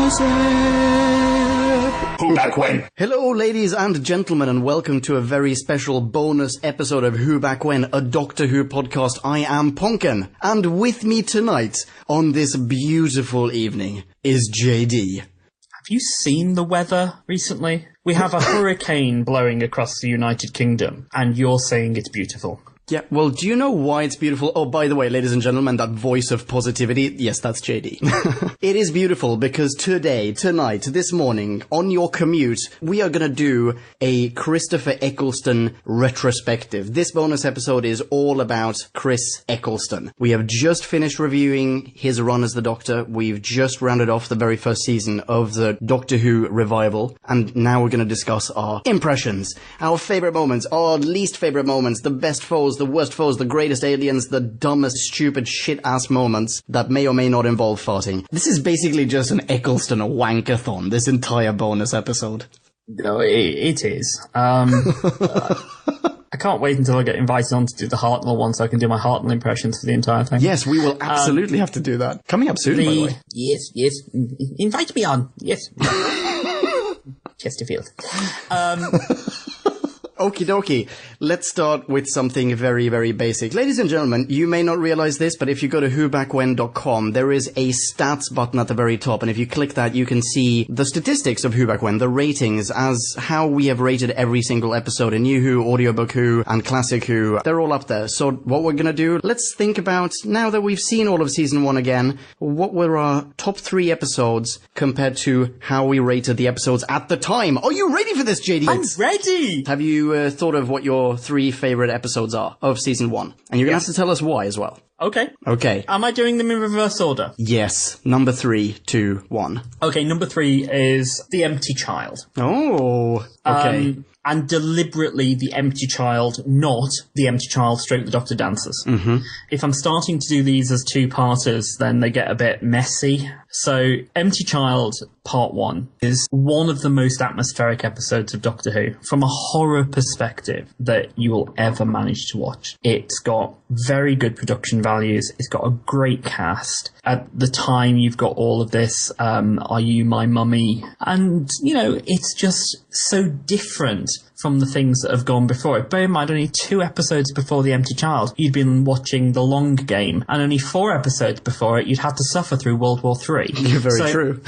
Gossip. Who Back When? Hello, ladies and gentlemen, and welcome to a very special bonus episode of Who Back When, a Doctor Who podcast. I am Ponken, and with me tonight on this beautiful evening is JD. Have you seen the weather recently? We have a hurricane blowing across the United Kingdom, and you're saying it's beautiful. Yeah, well, do you know why it's beautiful? Oh, by the way, ladies and gentlemen, that voice of positivity, yes, that's JD. It is beautiful because today, tonight, this morning, on your commute, we are gonna do a Christopher Eccleston retrospective. This bonus episode is all about Chris Eccleston. We have just finished reviewing his run as the Doctor. We've just rounded off the very first season of the Doctor Who revival, and now we're gonna discuss our impressions, our favorite moments, our least favorite moments, the best foes, the worst foes, the greatest aliens, the dumbest, stupid, shit-ass moments that may or may not involve farting. This is basically just an Eccleston wankathon, this entire bonus episode. No, it is. I can't wait until I get invited on to do the Hartnell one so I can do my Hartnell impressions for the entire thing. Yes, we will absolutely have to do that. Coming up soon, by the way. Yes. Invite me on. Yes. Chesterfield. Okie dokie. Let's start with something very, very basic. Ladies and gentlemen, you may not realize this, but if you go to whobackwen.com, there is a stats button at the very top, and if you click that, you can see the statistics of Who Back When, the ratings, as how we have rated every single episode in New Who, Audiobook Who, and Classic Who. They're all up there. So what we're gonna do, let's think about, now that we've seen all of Season 1 again, what were our top 3 episodes compared to how we rated the episodes at the time? Are you ready for this, JD? I'm ready! Have you thought of what your 3 favorite episodes are of Season 1? And you're going to have to tell us why as well. Okay. Okay. Am I doing them in reverse order? Yes. Number 3, 2, 1. Okay, number 3 is The Empty Child. Oh, okay. And deliberately The Empty Child, not The Empty Child stroke The Doctor Dances. Mm-hmm. If I'm starting to do these as 2-parters, then they get a bit messy. So, Empty Child Part 1 is one of the most atmospheric episodes of Doctor Who, from a horror perspective, that you will ever manage to watch. It's got very good production values. It's got a great cast. At the time, you've got all of this, Are You My Mummy? And, you know, it's just so different from the things that have gone before it. Bear in mind, only 2 episodes before The Empty Child, you'd been watching The Long Game, and only 4 episodes before it, you'd had to suffer through World War III. You're very true.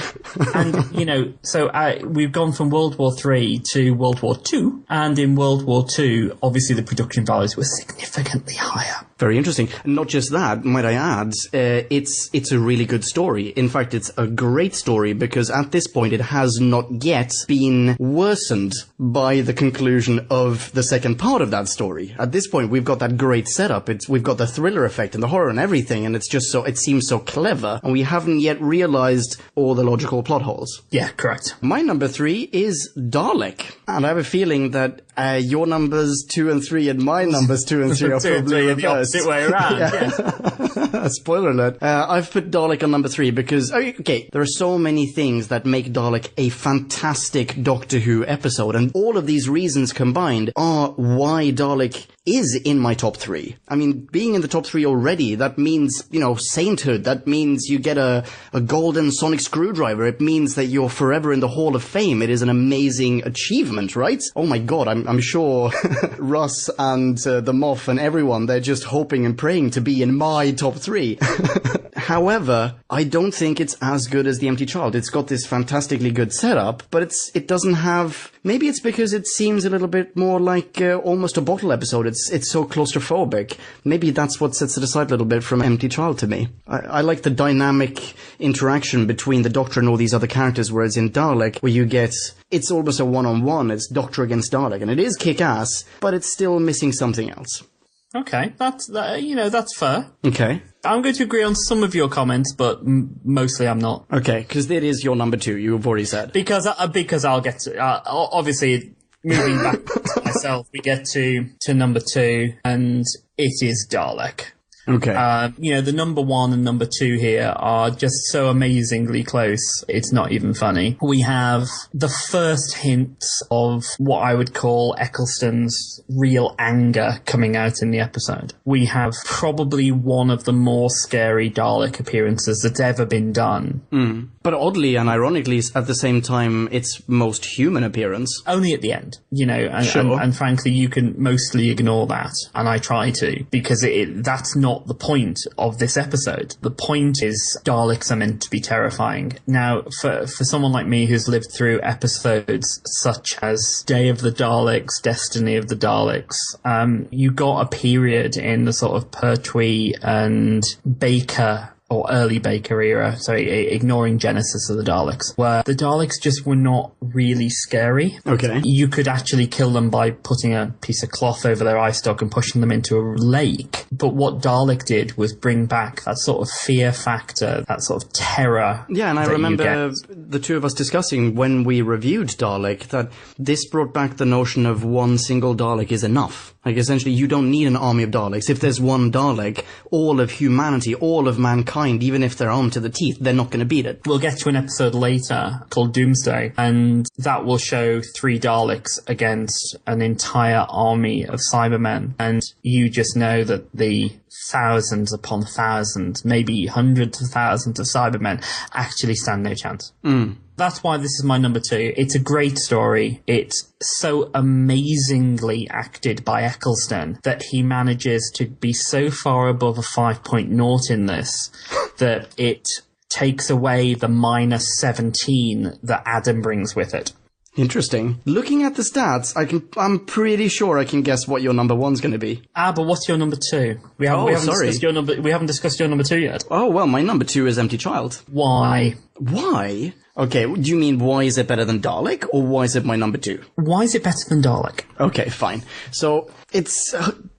And, you know, so we've gone from World War III to World War II, and in World War II, obviously the production values were significantly higher. Very interesting. Not just that, might I add, it's a really good story. In fact, it's a great story because at this point it has not yet been worsened by the conclusion of the second part of that story. At this point, we've got that great setup. We've got the thriller effect and the horror and everything, and it's just so, it seems so clever, and we haven't yet realized all the logical plot holes. Yeah, correct. My number 3 is Dalek, and I have a feeling that your numbers 2 and 3 and my numbers 2 and 3 are probably the opposite way around. Yes. Spoiler alert. I've put Dalek on number 3 because, okay, there are so many things that make Dalek a fantastic Doctor Who episode, and all of these reasons combined are why Dalek is in my top 3. I mean, being in the top 3 already, that means, you know, sainthood. That means you get a golden sonic screwdriver. It means that you're forever in the Hall of Fame. It is an amazing achievement, right? Oh my god, I'm sure Russ and the Moff and everyone, they're just hoping and praying to be in my top 3. However, I don't think it's as good as The Empty Child. It's got this fantastically good setup, but it doesn't have... Maybe it's because it seems a little bit more like almost a bottle episode. It's so claustrophobic. Maybe that's what sets it aside a little bit from Empty Child to me. I like the dynamic interaction between the Doctor and all these other characters, whereas in Dalek, where you get... It's almost a one-on-one. It's Doctor against Dalek, and it is kick-ass, but it's still missing something else. Okay, that's fair. Okay. I'm going to agree on some of your comments, but mostly I'm not. Okay, because it is your number 2, you've already said. Because I'll get to... obviously, moving back to myself, we get to number 2, and it is Dalek. Okay. The number 1 and number 2 here are just so amazingly close, it's not even funny. We have the first hints of what I would call Eccleston's real anger coming out in the episode. We have probably one of the more scary Dalek appearances that's ever been done. But oddly and ironically, at the same time, its most human appearance. Only at the end, Sure. and frankly, you can mostly ignore that, and I try to, because that's not the point of this episode. The point is Daleks are meant to be terrifying. Now, for someone like me who's lived through episodes such as Day of the Daleks, Destiny of the Daleks, you got a period in the sort of Pertwee and Baker or early Baker era, ignoring Genesis of the Daleks, where the Daleks just were not really scary. Okay. You could actually kill them by putting a piece of cloth over their eye stalk and pushing them into a lake. But what Dalek did was bring back that sort of fear factor, that sort of terror. Yeah, and I remember the two of us discussing when we reviewed Dalek that this brought back the notion of one single Dalek is enough. Like, essentially, you don't need an army of Daleks. If there's one Dalek, all of humanity, all of mankind, even if they're armed to the teeth, they're not going to beat it. We'll get to an episode later called Doomsday, and that will show 3 Daleks against an entire army of Cybermen. And you just know that the thousands upon thousands, maybe hundreds of thousands of Cybermen actually stand no chance. That's why this is my number 2. It's a great story. It's so amazingly acted by Eccleston that he manages to be so far above a 5.0 in this that it takes away the minus 17 that Adam brings with it. Interesting. Looking at the stats, I'm pretty sure I can guess what your number 1's going to be. But what's your number 2? We haven't discussed your number 2 yet. Oh, well, my number 2 is Empty Child. Why? Why? Okay, do you mean why is it better than Dalek, or why is it my number 2? Why is it better than Dalek? Okay, fine. So, it's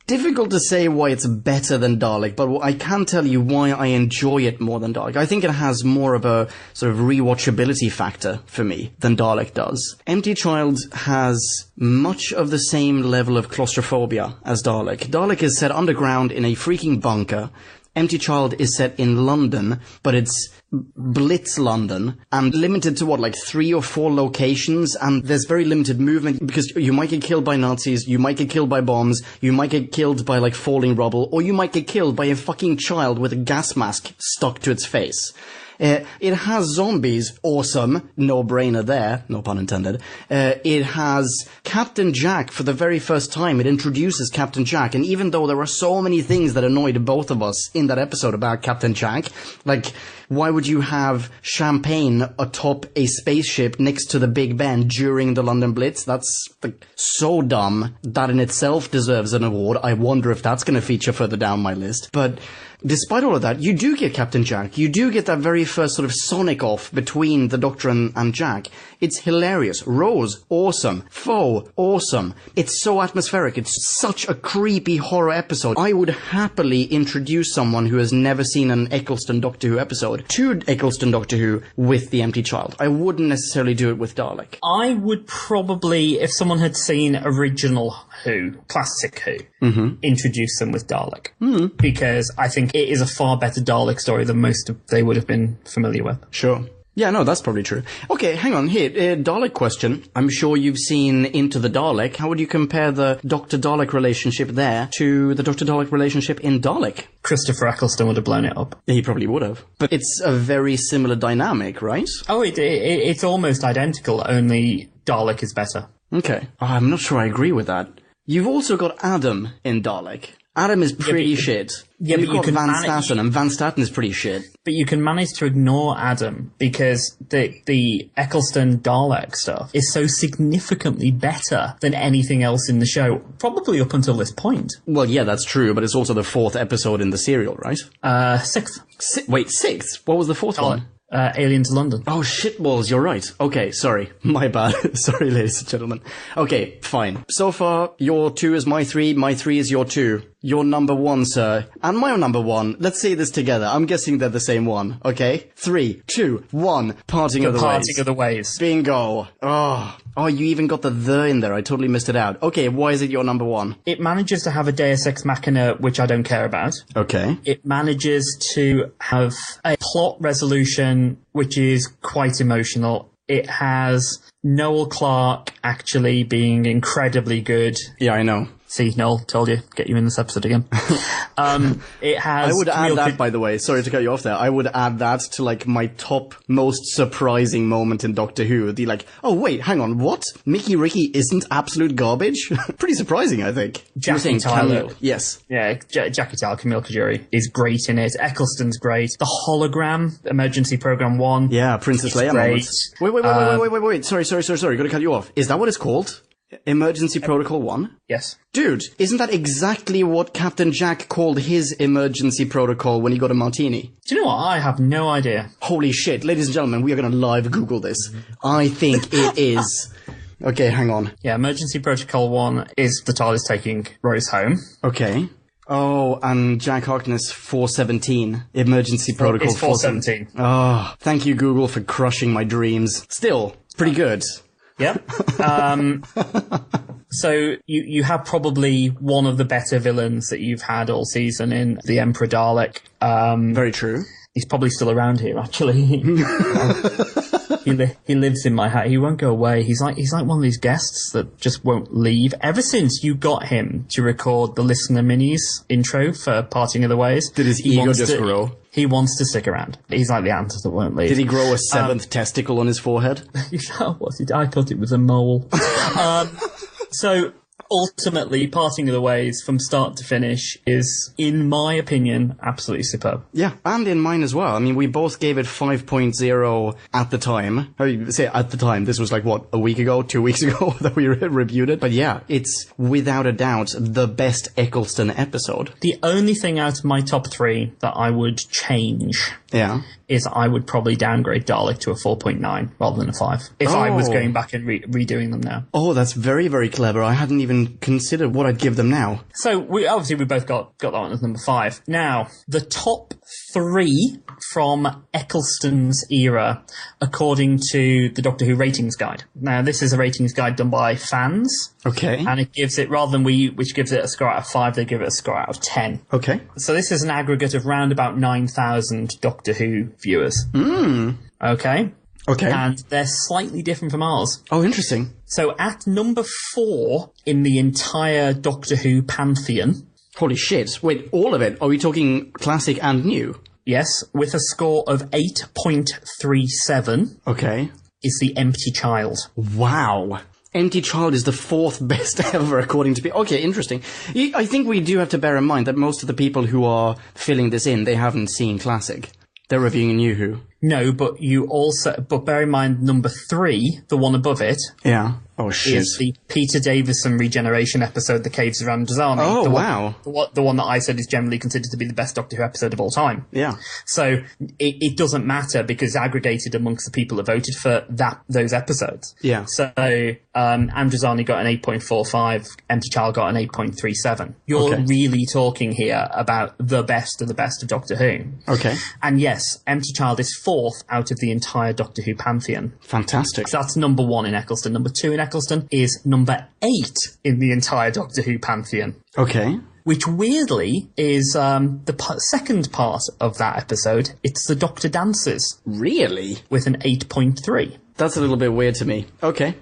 difficult to say why it's better than Dalek, but I can tell you why I enjoy it more than Dalek. I think it has more of a sort of rewatchability factor for me than Dalek does. Empty Child has much of the same level of claustrophobia as Dalek. Dalek is set underground in a freaking bunker. Empty Child is set in London, but it's Blitz London, and limited to 3 or 4 locations, and there's very limited movement because you might get killed by Nazis, you might get killed by bombs, you might get killed by falling rubble, or you might get killed by a fucking child with a gas mask stuck to its face. It has zombies, awesome, no-brainer there, no pun intended. It has Captain Jack for the very first time. It introduces Captain Jack, and even though there were so many things that annoyed both of us in that episode about Captain Jack, why would you have champagne atop a spaceship next to the Big Ben during the London Blitz? That's so dumb. That in itself deserves an award. I wonder if that's going to feature further down my list. But despite all of that, you do get Captain Jack. You do get that very first sort of sonic off between the Doctor and Jack. It's hilarious. Rose, awesome. Foe, awesome. It's so atmospheric. It's such a creepy horror episode. I would happily introduce someone who has never seen an Eccleston Doctor Who episode to Eccleston Doctor Who with the Empty Child. I wouldn't necessarily do it with Dalek. I would probably, if someone had seen original Who, classic Who, introduce them with Dalek. Because I think it is a far better Dalek story than most of they would have been familiar with. Sure. Yeah, no, that's probably true. Okay, hang on. Here, Dalek question. I'm sure you've seen Into the Dalek. How would you compare the Doctor-Dalek relationship there to the Doctor-Dalek relationship in Dalek? Christopher Eccleston would have blown it up. He probably would have. But it's a very similar dynamic, right? Oh, it's almost identical, only Dalek is better. Okay. Oh, I'm not sure I agree with that. You've also got Adam in Dalek. Adam is pretty shit. Yeah, but you've got Van Statten, and Van Statten is pretty shit. But you can manage to ignore Adam because the Eccleston Dalek stuff is so significantly better than anything else in the show, probably up until this point. Well, yeah, that's true, but it's also the 4th episode in the serial, right? 6th. Wait, 6th? What was the 4th one? Alien to London. Oh, shitballs, you're right. Okay, sorry. My bad. Sorry, ladies and gentlemen. Okay, fine. So far, your 2 is my 3 is your 2. your number one, sir, and my number one. Let's say this together. I'm guessing they're the same one, okay? 3, 2, 1. Parting of the Ways. Parting of the Ways. Bingo. Oh, you even got the in there. I totally missed it out. Okay, why is it your number one? It manages to have a Deus Ex Machina, which I don't care about. Okay. It manages to have a plot resolution, which is quite emotional. It has Noel Clarke actually being incredibly good. Yeah, I know. See, Noel, told you, get you in this episode again. It has... I would add that, by the way. Sorry to cut you off there. I would add that to, like, my top most surprising moment in Doctor Who. The, like, oh, wait, hang on, what? Mickey Ricky isn't absolute garbage? Pretty surprising, I think. Jackie Tyler. Camille. Yes. Yeah, Jackie Tyler, Camille Kajuri is great in it. Eccleston's great. The Hologram, Emergency Program 1. Yeah, Princess Leia moments. Wait. Sorry. Gotta cut you off. Is that what it's called? Emergency Protocol 1? Yes. Dude, isn't that exactly what Captain Jack called his emergency protocol when he got a martini? Do you know what? I have no idea. Holy shit, ladies and gentlemen, we are going to live Google this. I think it is. Okay, hang on. Yeah, Emergency Protocol 1 is the TARDIS taking Rose home. Okay. Oh, and Jack Harkness 417. Emergency Protocol it's 417. Oh, thank you, Google, for crushing my dreams. Still, pretty good. Yep. So you have probably one of the better villains that you've had all season in the Emperor Dalek. Very true. He's probably still around here, actually. He lives in my hat. He won't go away. He's like one of these guests that just won't leave. Ever since you got him to record the Listener Minis intro for Parting of the Ways, did his ego just grow? He wants to stick around. He's like the ant that won't leave. Did he grow a seventh testicle on his forehead? I thought it was a mole. So ultimately, Parting of the Ways from start to finish is, in my opinion, absolutely superb. Yeah, and in mine as well. I mean, we both gave it 5.0 at the time. I say at the time, this was like, what, a week ago, 2 weeks ago that we reviewed it? But yeah, it's without a doubt the best Eccleston episode. The only thing out of my top 3 that I would change is I would probably downgrade Dalek to a 4.9 rather than a 5 if I was going back and redoing them now. Oh, that's very, very clever. I hadn't even considered what I'd give them now. So we both got that one as number 5. Now, the top 3 from Eccleston's era, according to the Doctor Who ratings guide. Now, this is a ratings guide done by fans. Okay. And it gives it, rather than which gives it a score out of 5, they give it a score out of 10. Okay. So this is an aggregate of round about 9,000 Doctor Who viewers. Okay. Okay. And they're slightly different from ours. Oh, interesting. So at number 4 in the entire Doctor Who pantheon... Holy shit. Wait, all of it? Are we talking classic and new? Yes, with a score of 8.37. Okay. Is The Empty Child. Wow. Empty Child is the 4th best ever, according to people. Okay, interesting. I think we do have to bear in mind that most of the people who are filling this in, they haven't seen classic. They're reviewing New Who. No, but bear in mind number 3, the one above it. Yeah. Oh, shit. Is the Peter Davison regeneration episode, The Caves of Androzani. Oh, wow. The one that I said is generally considered to be the best Doctor Who episode of all time. Yeah. So it doesn't matter because it's aggregated amongst the people that voted for those episodes. Yeah. So Androzani got an 8.45, Empty Child got an 8.37. You're really talking here about the best of Doctor Who. Okay. And yes, Empty Child is 4th out of the entire Doctor Who pantheon. Fantastic. So that's number 1 in Eccleston. Number 2 in Eccleston is number 8 in the entire Doctor Who pantheon. Okay. Which weirdly is the second part of that episode. It's the Doctor Dances. Really? With an 8.3. That's a little bit weird to me. Okay.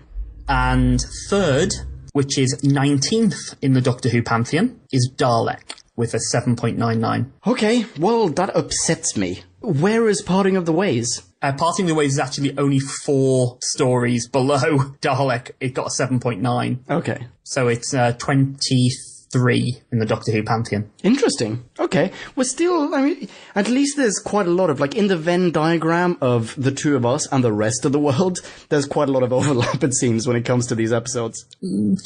And 3rd, which is 19th in the Doctor Who pantheon, is Dalek with a 7.99. Okay, well, that upsets me. Where is Parting of the Ways? Parting of the Ways is actually only 4 stories below Dalek. It got a 7.9. Okay. So it's 23 in the Doctor Who pantheon. Interesting. Okay. We're still, I mean, at least there's quite a lot of, like, in the Venn diagram of the two of us and the rest of the world, there's quite a lot of overlap, it seems, when it comes to these episodes.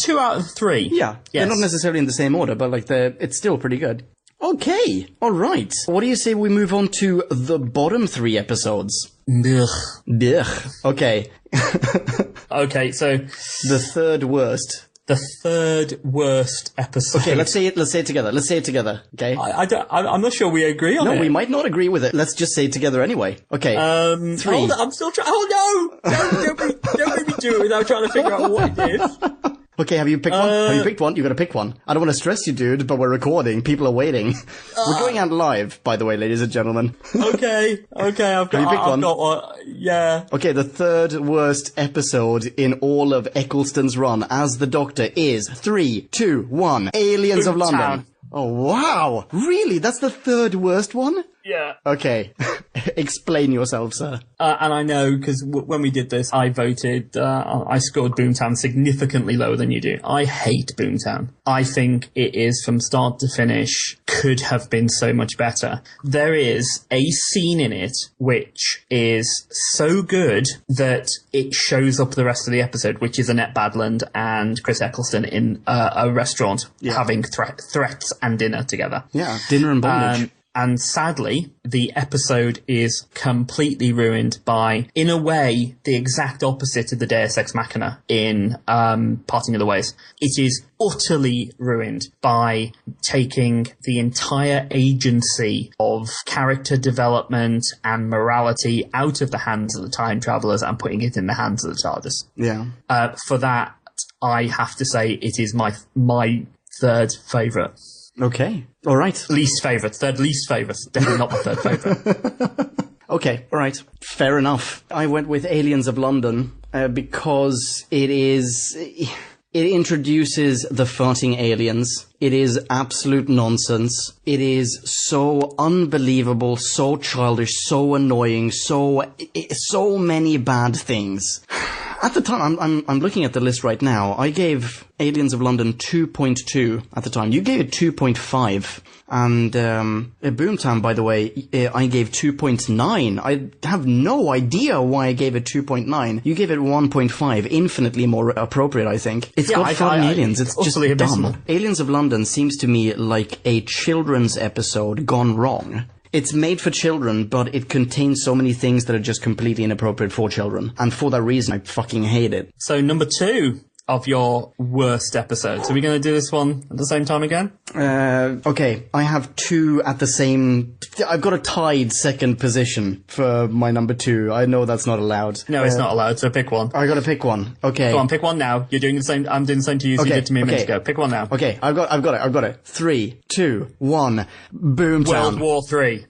2 out of 3. Yeah. Yes. They're not necessarily in the same order, but, like, it's still pretty good. Okay, alright. What do you say we move on to the bottom 3 episodes? Ugh. Ugh. Okay. Okay, so... The 3rd worst. The third worst episode. Okay, let's say it together. Okay. I'm not sure we agree on it. No, we might not agree with it. Let's just say it together anyway. Okay. 3. Hold on, I'm still trying. Oh no! Don't make me do it without trying to figure out what it is. Okay, have you picked one? Have you picked one? You gotta pick one. I don't want to stress you, dude, but we're recording. People are waiting. We're going out live, by the way, ladies and gentlemen. Okay, I've got one. Yeah. Okay, the third worst episode in all of Eccleston's run as the Doctor is 3, 2, 1. Aliens of London. Town. Oh, wow. Really? That's the third worst one? Yeah. Okay. Explain yourself, sir. And I know, because when we did this, I voted, I scored Boomtown significantly lower than you do. I hate Boomtown. I think it is, from start to finish, could have been so much better. There is a scene in it which is so good that it shows up the rest of the episode, which is Annette Badland and Chris Eccleston in a restaurant having threats and dinner together. Yeah, dinner and bondage. And sadly, the episode is completely ruined by, in a way, the exact opposite of the Deus Ex Machina in Parting of the Ways. It is utterly ruined by taking the entire agency of character development and morality out of the hands of the time travelers and putting it in the hands of the TARDIS. Yeah. For that, I have to say it is my third favourite. Okay. All right. Third least favourite. Definitely not my third favourite. Okay. All right. Fair enough. I went with Aliens of London because it introduces the farting aliens. It is absolute nonsense. It is so unbelievable, so childish, so annoying, so many bad things. At the time, I'm looking at the list right now. I gave Aliens of London 2.2 at the time. You gave it 2.5. And Boomtown, by the way, I gave 2.9. I have no idea why I gave it 2.9. You gave it 1.5. Infinitely more appropriate, I think. It's got fun aliens. It's just dumb. Abysmal. Aliens of London seems to me like a children's episode gone wrong. It's made for children, but it contains so many things that are just completely inappropriate for children. And for that reason, I fucking hate it. So number 2 of your worst episodes. Are we going to do this one at the same time again? Okay. I have 2 at the same... I've got a tied second position for my number 2. I know that's not allowed. No, it's not allowed, so pick one. I gotta pick one. Okay. Go on, pick one now. You're doing the same... I'm doing the same to you as you did to me a minute ago. Pick one now. Okay, I've got it. 3, 2, 1. Boomtown. World War 3.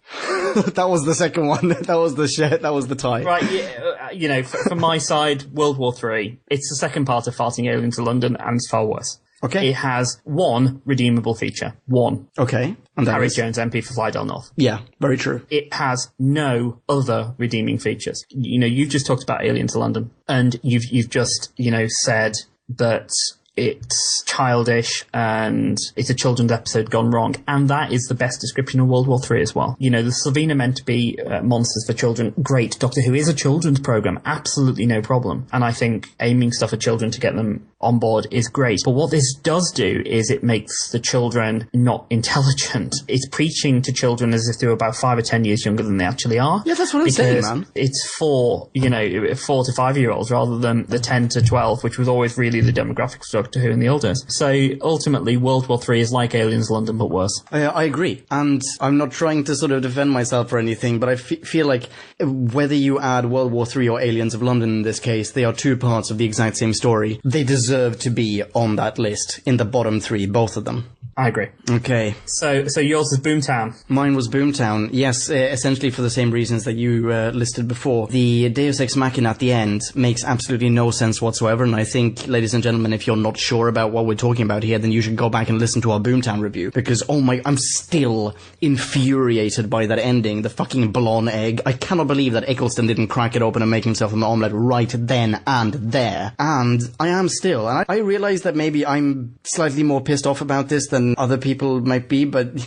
That was the second one. That was the tie. Right, yeah, from my side, World War 3. It's the second part of Farting Aliens to London, and it's far worse. Okay. It has one redeemable feature. One. Okay. And Harry Jones, MP for Flydale North. Yeah, very true. It has no other redeeming features. You've just talked about Alien to London, and you've just, said that it's childish and it's a children's episode gone wrong. And that is the best description of World War III as well. The Slovene meant to be monsters for children. Great. Doctor Who is a children's program. Absolutely no problem. And I think aiming stuff at children to get them on board is great. But what this does do is it makes the children not intelligent. It's preaching to children as if they were about 5 or 10 years younger than they actually are. Yeah, that's what I'm saying, man. It's for 4 to 5 year olds rather than the 10 to 12, which was always really the demographics of Doctor Who in the old days. So ultimately, World War III is like Aliens London, but worse. I agree. And I'm not trying to sort of defend myself or anything, but I feel like whether you add World War III or Aliens of London in this case, they are 2 parts of the exact same story. They deserve to be on that list, in the bottom 3, both of them. I agree. Okay. So yours is Boomtown. Mine was Boomtown. Yes, essentially for the same reasons that you listed before. The Deus Ex Machina at the end makes absolutely no sense whatsoever, and I think, ladies and gentlemen, if you're not sure about what we're talking about here, then you should go back and listen to our Boomtown review, because, I'm still infuriated by that ending, the fucking blonde egg. I cannot believe that Eccleston didn't crack it open and make himself an omelette right then and there. And I am still. And I realize that maybe I'm slightly more pissed off about this than other people might be, but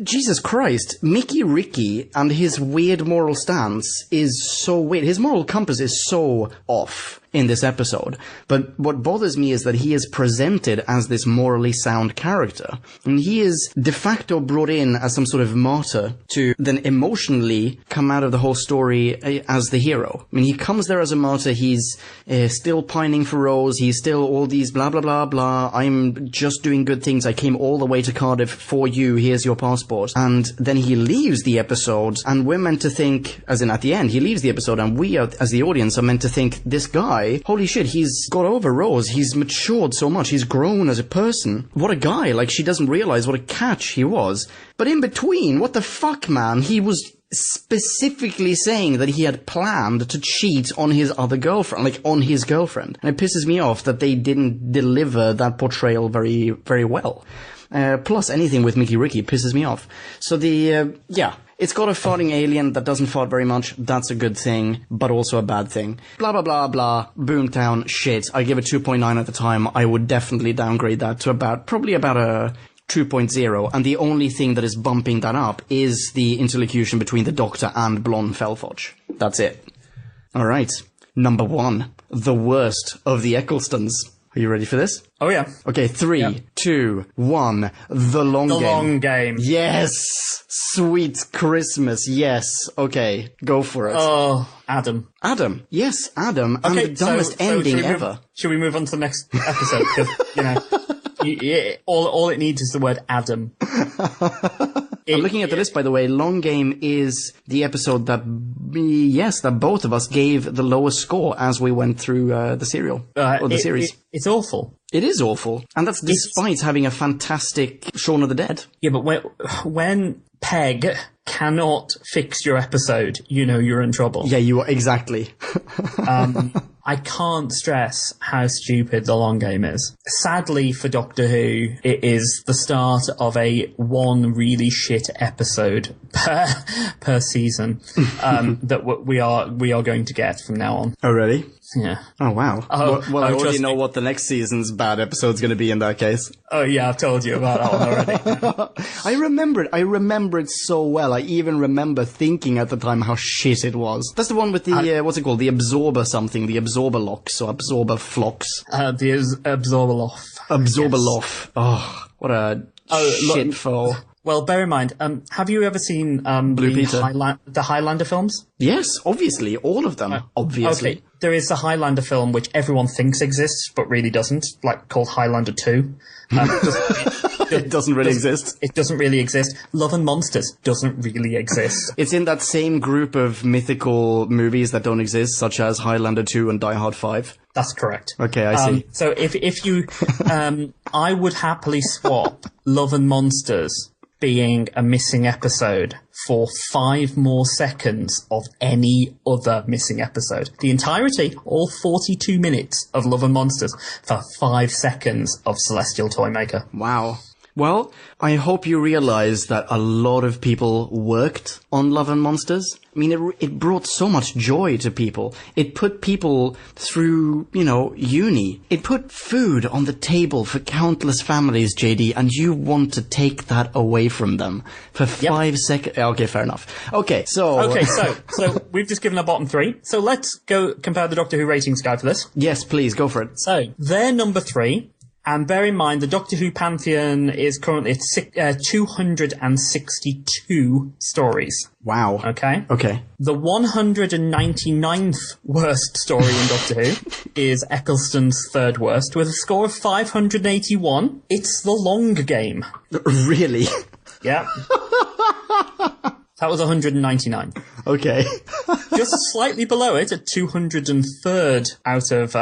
Jesus Christ, Mickey Ricky and his weird moral stance is so weird. His moral compass is so off in this episode. But what bothers me is that he is presented as this morally sound character. And he is de facto brought in as some sort of martyr to then emotionally come out of the whole story as the hero. I mean, he comes there as a martyr. He's still pining for Rose. He's still all these blah, blah, blah, blah. I'm just doing good things. I came all the way to Cardiff for you. Here's your passport. And then he leaves the episode, and we're meant to think, as in at the end, he leaves the episode, and we, as the audience, are meant to think, this guy, holy shit, he's got over Rose. He's matured so much. He's grown as a person. What a guy. Like, she doesn't realize what a catch he was. But in between, what the fuck, man? He was specifically saying that he had planned to cheat on his other girlfriend, like on his girlfriend. And it pisses me off that they didn't deliver that portrayal very, very well. Plus, anything with Mickey Ricky pisses me off. So it's got a farting alien that doesn't fart very much. That's a good thing, but also a bad thing. Blah, blah, blah, blah. Boomtown, shit. I give it 2.9 at the time. I would definitely downgrade that to probably about a 2.0. And the only thing that is bumping that up is the interlocution between the Doctor and Blonde Felfoch. That's it. All right. Number 1. The worst of the Ecclestons. Are you ready for this? Oh, yeah. Okay, 3, 2, 1. The Long Game. The Long Game. Yes! Sweet Christmas, yes. Okay, go for it. Oh, Adam. Adam. Yes, Adam. And the dumbest ending ever. Should we move on to the next episode? Because, all it needs is the word Adam. I'm looking at the list, by the way. Long Game is the episode that both of us gave the lowest score as we went through the series. It's awful. It is awful. And that's despite having a fantastic Shaun of the Dead. Yeah, but when Peg cannot fix your episode, you know you're in trouble. Yeah, you are, exactly. I can't stress how stupid The Long Game is. Sadly for Doctor Who, it is the start of a one really shit episode per season that we are going to get from now on. Oh, really? Yeah. Oh, wow. Well, I already know what the next season's bad episode's going to be in that case. Oh, yeah, I've told you about that one already. I remember it so well. I even remember thinking at the time how shit it was. That's the one with the, what's it called? The Absorber something. The Absorber Locks or Absorber Flocks. The Absorbaloff. Absorbaloff. Yes. Oh, what a shit foe. Well, bear in mind, have you ever seen the Highlander films? Yes, obviously. All of them, obviously. Okay. There is a Highlander film which everyone thinks exists, but really doesn't, called Highlander 2. It doesn't really exist. It doesn't really exist. Love and Monsters doesn't really exist. It's in that same group of mythical movies that don't exist, such as Highlander 2 and Die Hard 5. That's correct. Okay, I see. So if you, I would happily swap Love and Monsters being a missing episode for 5 more seconds of any other missing episode. The entirety, all 42 minutes of Love and Monsters for 5 seconds of Celestial Toymaker. Wow. Well, I hope you realize that a lot of people worked on Love and Monsters. I mean, it brought so much joy to people. It put people through, uni. It put food on the table for countless families, JD, and you want to take that away from them for 5 seconds. Okay, fair enough. Okay, so we've just given our bottom 3. So let's go compare the Doctor Who ratings guide for this. Yes, please, go for it. So, their number 3... And bear in mind, the Doctor Who Pantheon is currently at 262 stories. Wow. Okay? Okay. The 199th worst story in Doctor Who is Eccleston's third worst, with a score of 581. It's The Long Game. Really? Yeah. That was 199. Okay. Just slightly below it, at 203rd out of,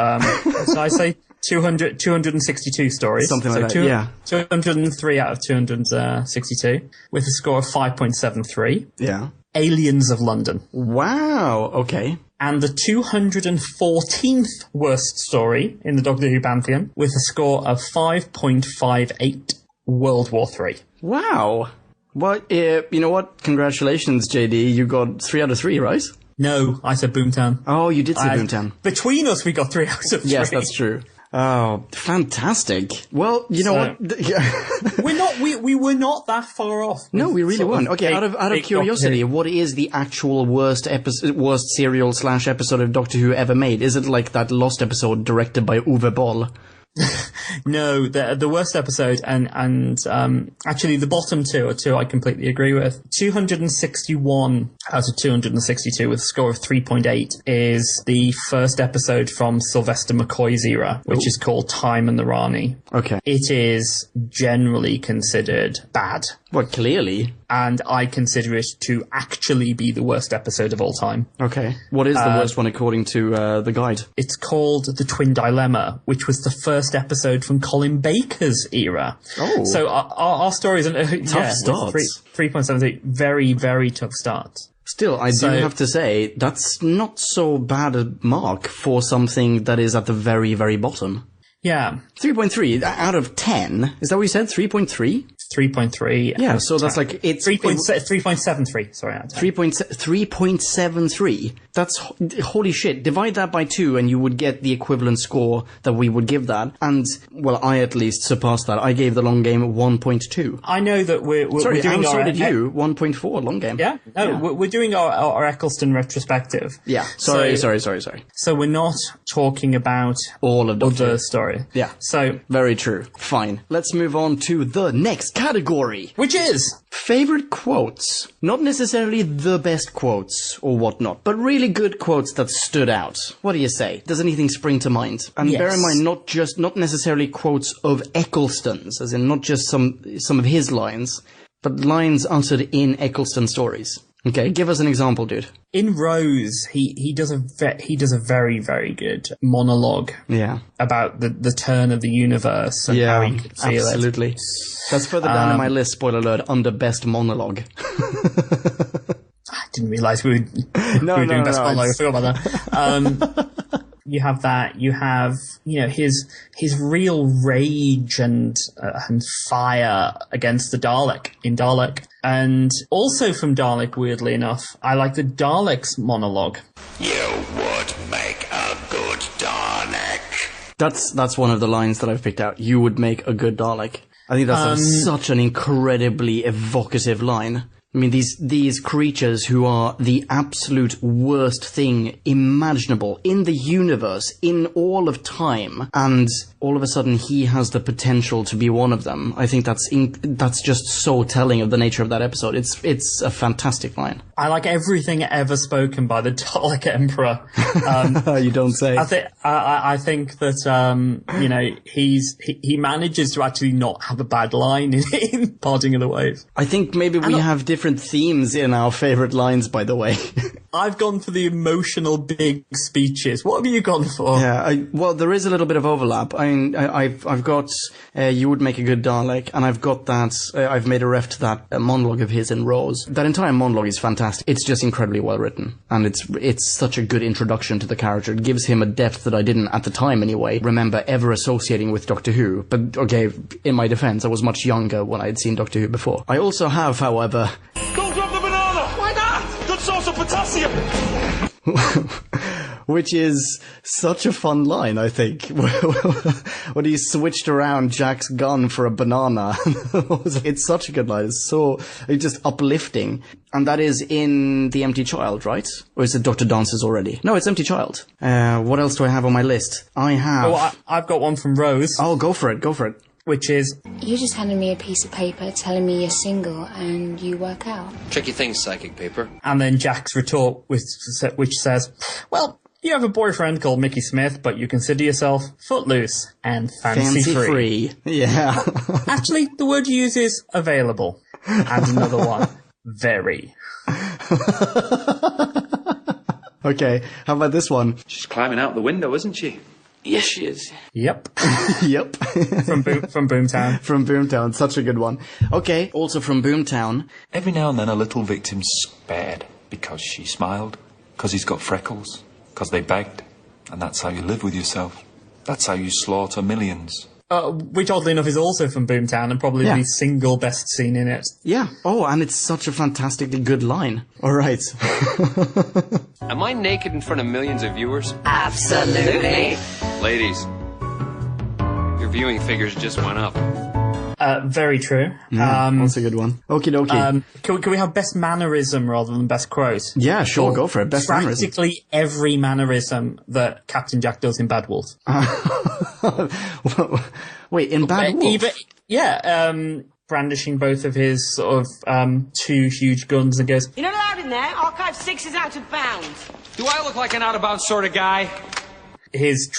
what did I say? 262 stories. Something like that, yeah. 203 out of 262, with a score of 5.73. Yeah. Aliens of London. Wow, okay. And the 214th worst story in the Doctor Who Pantheon, with a score of 5.58, World War III. Wow. Well, you know what? Congratulations, JD. You got 3 out of 3, right? No, I said Boomtown. Oh, you did say Boomtown. Between us, we got 3 out of 3. Yes, that's true. Oh, fantastic. Well, you know what? we were not that far off. No, we really weren't. Okay, out of curiosity, what is the actual worst serial / episode of Doctor Who ever made? Is it like that Lost episode directed by Uwe Boll? No, the worst episode, and actually the bottom two are two I completely agree with. 261 out of 262 with a score of 3.8 is the first episode from Sylvester McCoy's era, which is called Time and the Rani. Okay. It is generally considered bad. Well, clearly. And I consider it to actually be the worst episode of all time. Okay. What is the worst one according to the guide? It's called The Twin Dilemma, which was the first episode from Colin Baker's era. Oh. So our stories... Tough starts. 3.73. Very, very tough start. Still, I do have to say, that's not so bad a mark for something that is at the very, very bottom. Yeah. 3.3 out of 10. Is that what you said? 3.3? 3.3. Yeah, so that's like... it's 3.73. Sorry. 3.73. That's... Holy shit. Divide that by 2 and you would get the equivalent score that we would give that. And, well, I at least surpassed that. I gave the long game 1.2. I know that we're doing so did you. 1.4 long game. Yeah? No, yeah. We're doing our Eccleston retrospective. Yeah. Sorry. So we're not talking about all of the story. Yeah. So... Very true. Fine. Let's move on to the next category. Which is? Favorite quotes. Not necessarily the best quotes or whatnot, but really good quotes that stood out. What do you say? Does anything spring to mind? And bear in mind, not necessarily quotes of Eccleston's, as in not just some of his lines, but lines uttered in Eccleston stories. Okay, give us an example, dude. In Rose, he does a very, very good monologue. Yeah. About the turn of the universe and how he could feel absolutely. It. That's further down in my list, spoiler alert, under best monologue. I didn't realise we were doing best monologue. I forgot about that. You have that. You have, his real rage and fire against the Dalek in Dalek. And also from Dalek, weirdly enough, I like the Dalek's monologue. You would make a good Dalek. That's one of the lines that I've picked out. You would make a good Dalek. I think that's such an incredibly evocative line. I mean, these creatures who are the absolute worst thing imaginable in the universe, in all of time, and all of a sudden he has the potential to be one of them. I think that's just so telling of the nature of that episode. It's a fantastic line. I like everything ever spoken by the Dalek Emperor. You don't say. I think that he manages to actually not have a bad line in Parting of the Waves. I think maybe we have different themes in our favorite lines, by the way. I've gone for the emotional big speeches. What have you gone for? Yeah, well, there is a little bit of overlap. I mean, I've got You Would Make a Good Dalek, and I've got that. I've made a ref to that monologue of his in Rose. That entire monologue is fantastic. It's just incredibly well written, and it's such a good introduction to the character. It gives him a depth that I didn't, at the time anyway, remember ever associating with Doctor Who. But okay, in my defense, I was much younger when I had seen Doctor Who before. I also have, however... Don't drop the banana! Why not? Good source of potassium! Which is such a fun line, I think. When he switched around Jack's gun for a banana. It's such a good line. It's just uplifting. And that is in The Empty Child, right? Or is it Dr. Dances already? No, it's Empty Child. What else do I have on my list? I've got one from Rose. Oh, go for it. Which is... You just handed me a piece of paper telling me you're single and you work out. Tricky things, psychic paper. And then Jack's retort, which says, well, you have a boyfriend called Mickey Smith, but you consider yourself footloose and fancy-free. Yeah. Actually, the word you use is available. And another one, very. Okay, how about this one? She's climbing out the window, isn't she? Yes, she is. Yep. Yep. From Boomtown. From Boomtown, such a good one. Okay, also from Boomtown. Every now and then a little victim's spared because she smiled, because he's got freckles, because they begged. And that's how you live with yourself. That's how you slaughter millions. Which, oddly enough, is also from Boomtown and probably the single best scene in it. Yeah. Oh, and it's such a fantastically good line. All right. Am I naked in front of millions of viewers? Absolutely. Ladies, viewing figures just went up. Very true. That's a good one. Okie dokie. Can we have best mannerism rather than best quote? Yeah, sure, go for it. Best mannerism. Practically every mannerism that Captain Jack does in Bad Wolf. Wait, in Bad Wolf? Brandishing both of his sort of two huge guns and goes, You're not allowed in there. Archive 6 is out of bounds. Do I look like an out-of-bounds sort of guy? his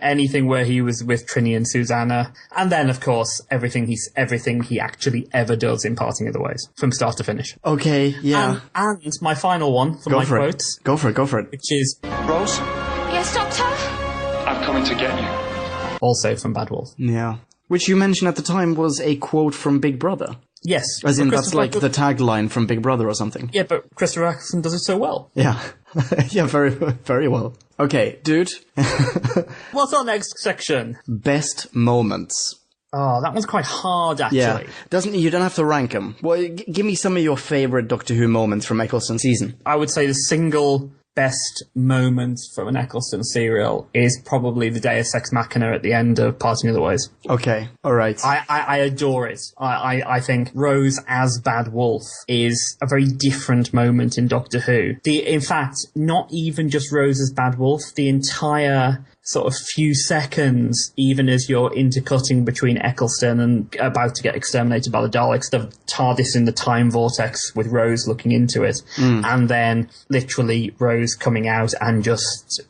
anything where he was with Trini and Susanna, and then of course everything he actually ever does in Parting of the Ways from start to finish. Okay, yeah. And my final one for my quotes. Go for it. Which is Rose, Yes, Doctor? I'm coming to get you. also from Bad Wolf. Yeah. Which you mentioned at the time was a quote from Big Brother. Yes. As in, that's like the tagline from Big Brother or something. Yeah, but Christopher Eccleston does it so well. Yeah. Yeah, very, very well. Okay, dude. What's our next section? Best moments. Oh, that one's quite hard, actually. Yeah. You don't have to rank them. Well, give me some of your favorite Doctor Who moments from Eccleston's season. I would say the single best moment from an Eccleston serial is probably the Deus Ex Machina at the end of Parting of the Ways. Okay, alright. I adore it. I think Rose as Bad Wolf is a very different moment in Doctor Who. In fact, not even just Rose as Bad Wolf, the entire sort of few seconds, even as you're intercutting between Eccleston and about to get exterminated by the Daleks, the TARDIS in the time vortex with Rose looking into it, and then literally Rose coming out and just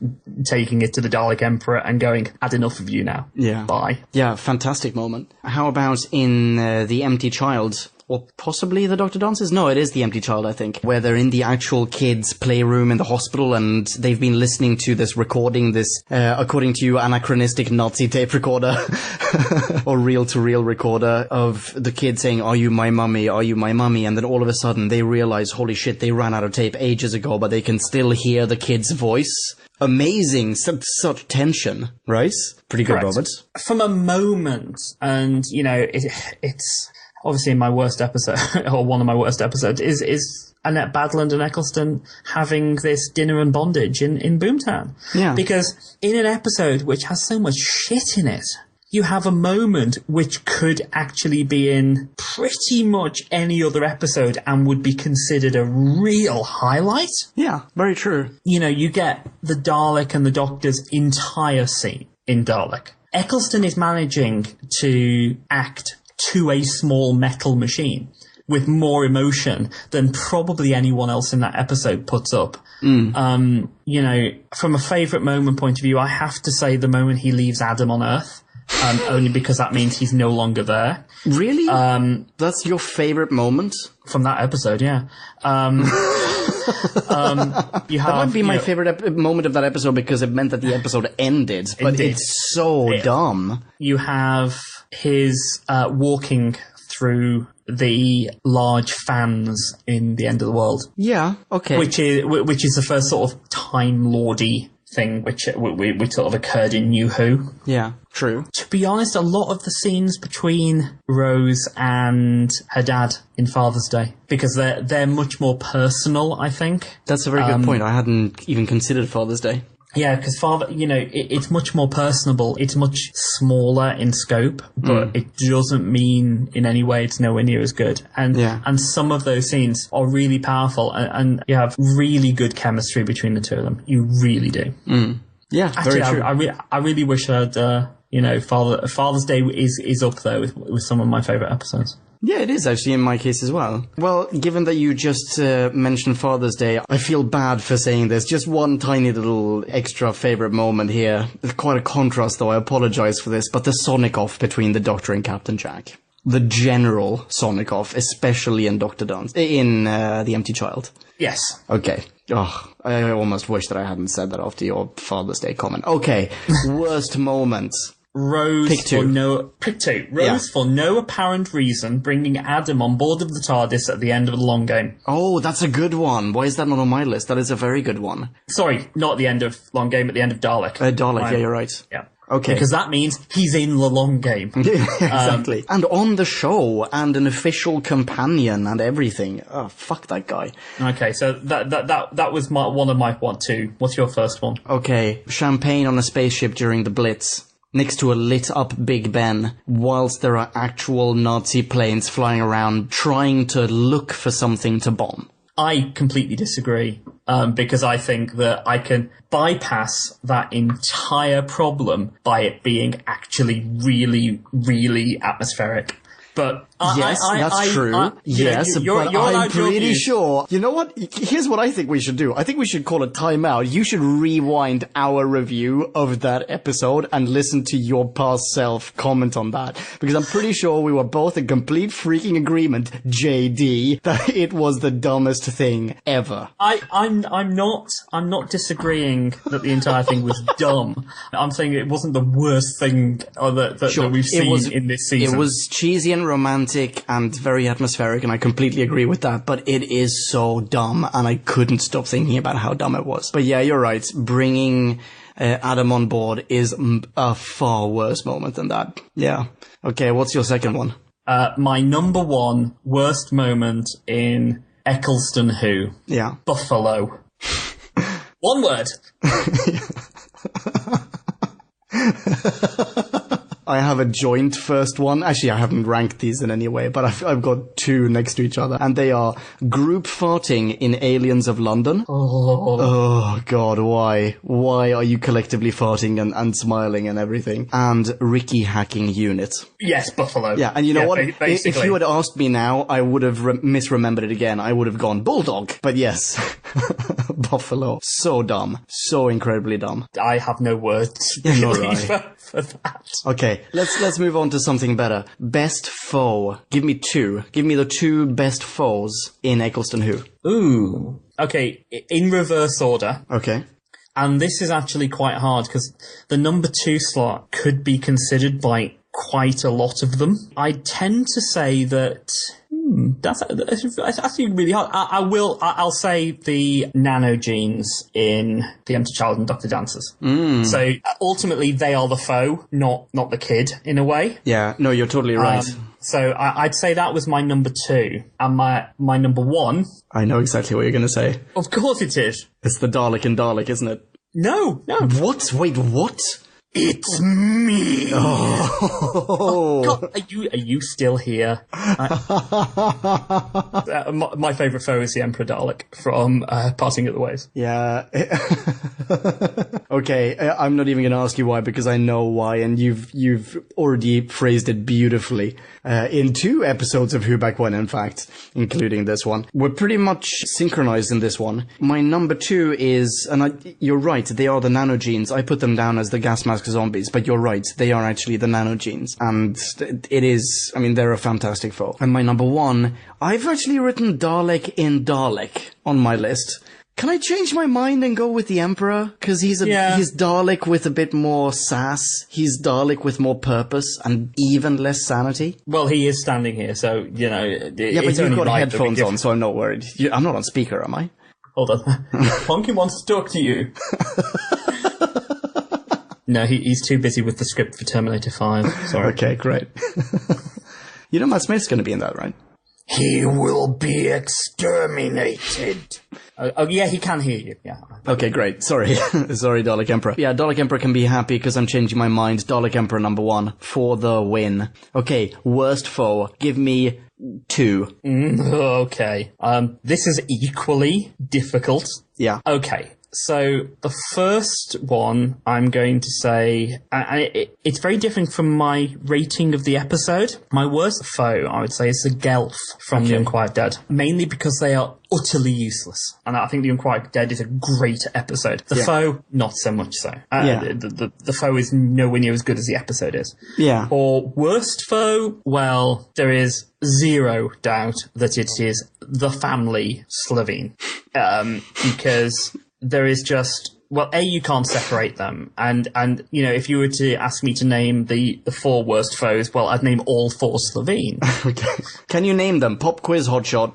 taking it to the Dalek Emperor and going, had enough of you now. Yeah. Bye. Yeah, fantastic moment. How about in The Empty Child? Or possibly the Dr. Dances? No, it is The Empty Child, I think, where they're in the actual kids' playroom in the hospital and they've been listening to this recording, this, according to you, anachronistic Nazi tape recorder or reel-to-reel recorder of the kid saying, "Are you my mummy? Are you my mummy?" And then all of a sudden they realize, holy shit, they ran out of tape ages ago, but they can still hear the kid's voice. Amazing. Such tension, right? Pretty good, Correct. Robert. From a moment, and, you know, it's obviously in my worst episode, or one of my worst episodes, is Annette Badland and Eccleston having this dinner and bondage in Boomtown. Yeah. Because in an episode which has so much shit in it, you have a moment which could actually be in pretty much any other episode and would be considered a real highlight. Yeah, very true. You know, you get the Dalek and the Doctor's entire scene in Dalek. Eccleston is managing to act to a small metal machine with more emotion than probably anyone else in that episode puts up. You know, from a favourite moment point of view, I have to say the moment he leaves Adam on Earth, only because that means he's no longer there. Really? That's your favorite moment? From that episode, yeah. You have, that might be my favorite moment of that episode because it meant that the episode ended, but it's so dumb. You have his walking through the large fans in The End of the World. Yeah, okay. Which is the first sort of Time Lordy thing which sort of occurred in New Who. Yeah, true. To be honest, a lot of the scenes between Rose and her dad in Father's Day, because they're much more personal, I think. That's a very good point. I hadn't even considered Father's Day. Yeah, because Father, you know, it's much more personable. It's much smaller in scope, but it doesn't mean in any way it's nowhere near as good. And some of those scenes are really powerful, and you have really good chemistry between the two of them. You really do. Yeah, actually, very true. I really wish I'd, you know, Father's Day is up there with some of my favourite episodes. Yeah, it is actually in my case as well. Well, given that you just mentioned Father's Day, I feel bad for saying this. Just one tiny little extra favourite moment here. It's quite a contrast, though. I apologise for this, but the Sonic-off between the Doctor and Captain Jack. The general Sonic-off, especially in The Empty Child. Yes. Okay. Oh, I almost wish that I hadn't said that after your Father's Day comment. Okay. Worst moment. Rose Pick two. Rose, for no apparent reason, bringing Adam on board of the TARDIS at the end of the long game. Oh, that's a good one. Why is that not on my list? That is a very good one. Sorry, not at the end of long game, at the end of Dalek. Dalek, yeah, you're right. Yeah. Okay. Because that means he's in the long game. Exactly. And on the show, and an official companion and everything. Oh, fuck that guy. Okay, so that was one of my two. What's your first one? Okay, champagne on a spaceship during the Blitz. next to a lit up Big Ben, whilst there are actual Nazi planes flying around trying to look for something to bomb. I completely disagree, because I think that I can bypass that entire problem by it being actually really, really atmospheric. But yes, that's true. Yes, but I'm pretty sure. You know what? Here's what I think we should do. I think we should call a timeout. You should rewind our review of that episode and listen to your past self comment on that. Because I'm pretty sure we were both in complete freaking agreement, JD, that it was the dumbest thing ever. I'm not disagreeing that the entire thing was dumb. I'm saying it wasn't the worst thing that we've seen in this season. It was cheesy and romantic and very atmospheric, and I completely agree with that, but it is so dumb, and I couldn't stop thinking about how dumb it was. But yeah, you're right. Bringing Adam on board is a far worse moment than that. Yeah. Okay, what's your second one? My number one worst moment in Eccleston Who? Yeah. Buffalo. One word. I have a joint first one. Actually, I haven't ranked these in any way, but I've got two next to each other. And they are group farting in Aliens of London. Oh God, why? Why are you collectively farting and smiling and everything? And Ricky hacking unit. Yes, Buffalo. Yeah, and you know what? Basically. If you had asked me now, I would have misremembered it again. I would have gone Bulldog. But yes, Buffalo. So dumb. So incredibly dumb. I have no words Really for that. Okay, let's move on to something better. Best foe. Give me two. Give me the two best foes in Eccleston Who. Ooh. Okay, in reverse order. Okay. And this is actually quite hard because the number 2 slot could be considered by quite a lot of them. I tend to say that that's actually really hard. I'll say the nanogenes in The Empty Child and Dr. Dancers. So ultimately they are the foe, not the kid in a way. Yeah, no, you're totally right. So I'd say that was my number 2. And my number 1... I know exactly what you're going to say. Of course it is. It's the Dalek in Dalek, isn't it? No. What? Wait, what? It's me. Oh God, are you still here? My favourite foe is the Emperor Dalek from Parting at the Ways. Yeah. Okay, I'm not even going to ask you why because I know why, and you've already phrased it beautifully in 2 episodes of Who Back When, in fact, including this one. We're pretty much synchronized in this one. My number 2 is, and you're right, they are the nanogenes. I put them down as the gas mask zombies, but you're right, they are actually the nanogenes, and it is, I mean, they're a fantastic foe. And my number 1, I've actually written Dalek in Dalek on my list. Can I change my mind and go with the Emperor? Because he's Dalek with a bit more sass. He's Dalek with more purpose and even less sanity. Well, he is standing here, so, you know... Yeah, but you've got headphones on, so I'm not worried. I'm not on speaker, am I? Hold on. Ponky wants to talk to you. No, he's too busy with the script for Terminator 5. Sorry. Okay, great. You know Matt Smith's going to be in that, right? He will be exterminated. Oh, yeah, he can hear you, yeah. Okay, great. Sorry. Sorry, Dalek Emperor. Yeah, Dalek Emperor can be happy because I'm changing my mind. Dalek Emperor number 1 for the win. Okay, worst foe. Give me 2. Okay. This is equally difficult. Yeah. Okay. So the first one, I'm going to say, it's very different from my rating of the episode. My worst foe, I would say, is the Gelf from The Unquiet Dead, mainly because they are utterly useless. And I think The Unquiet Dead is a great episode. The foe, not so much so. The foe is nowhere near as good as the episode is. Yeah. Or worst foe, well, there is zero doubt that it is the family Slovene. Because... there is just, well, you can't separate them. And, you know, if you were to ask me to name the 4 worst foes, well, I'd name all 4 Slovene. Okay. Can you name them? Pop quiz, hotshot.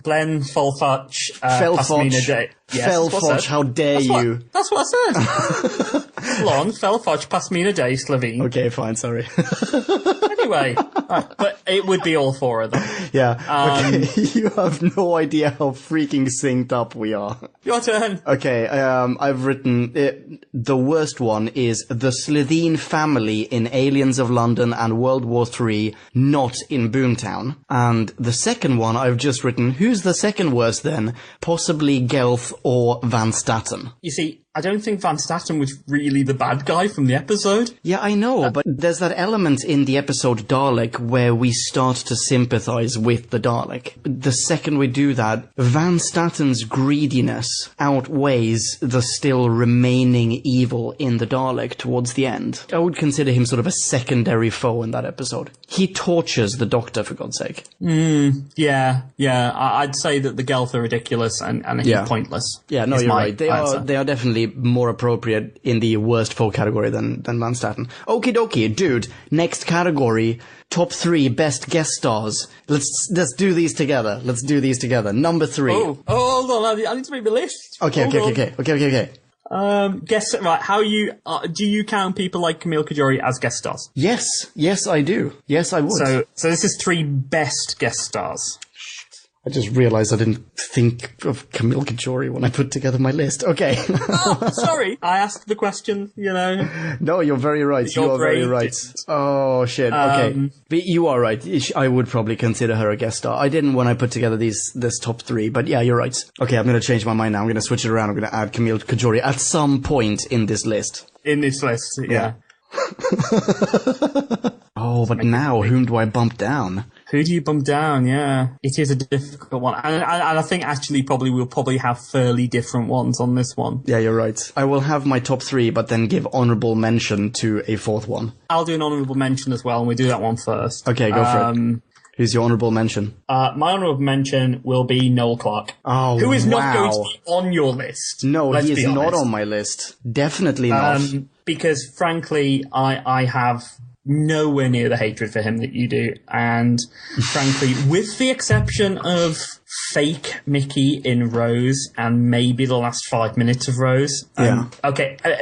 Glenn, Folfotch, Felfoch. Yes, Felfoch, how dare you? That's what I said. Battle on, fell fudge past me in a day, Slovene. Okay, fine, sorry. Anyway, but it would be all four of them. Yeah, okay. You have no idea how freaking synced up we are. Your turn. Okay, I've written, the worst one is the Slitheen family in Aliens of London and World War III, not in Boomtown. And the second one I've just written, who's the second worst then? Possibly Gelth or Van Statten. You see, I don't think Van Statten was really the bad guy from the episode. Yeah, I know, but there's that element in the episode Dalek where we start to sympathize with the Dalek. The second we do that, Van Statten's greediness outweighs the still remaining evil in the Dalek towards the end. I would consider him sort of a secondary foe in that episode. He tortures the Doctor, for God's sake. Yeah. I'd say that the Gelth are ridiculous and he's pointless. Yeah, no, you're right. They are definitely more appropriate in the worst foe category than Van Statten. Okie dokie, dude. Next category, top 3 best guest stars. Let's do these together. Number 3. Oh, hold on. I need to make the list. Okay. Guess right. How do you count people like Camille Kajori as guest stars? Yes, I do. Yes, I would. So this is 3 best guest stars. I just realized I didn't think of Camille Kajori when I put together my list. Okay. Oh, sorry. I asked the question, No, you're very right. You are very right. Oh, shit. Okay. But you are right. I would probably consider her a guest star. I didn't when I put together this top 3, but yeah, you're right. Okay, I'm going to change my mind now. I'm going to switch it around. I'm going to add Camille Kajori at some point in this list. Yeah. Oh, but now, whom do I bump down? Who do you bump down? Yeah. It is a difficult one. And I think actually we'll probably have fairly different ones on this one. Yeah, you're right. I will have my top 3, but then give honourable mention to a 4th one. I'll do an honourable mention as well, and we do that one first. Okay, go for it. Who's your honourable mention? My honourable mention will be Noel Clarke. Oh, who is not going to be on your list. No, he is not on my list. Definitely not. Because, frankly, I have nowhere near the hatred for him that you do. And, frankly, with the exception of fake Mickey in Rose and maybe the last 5 minutes of Rose.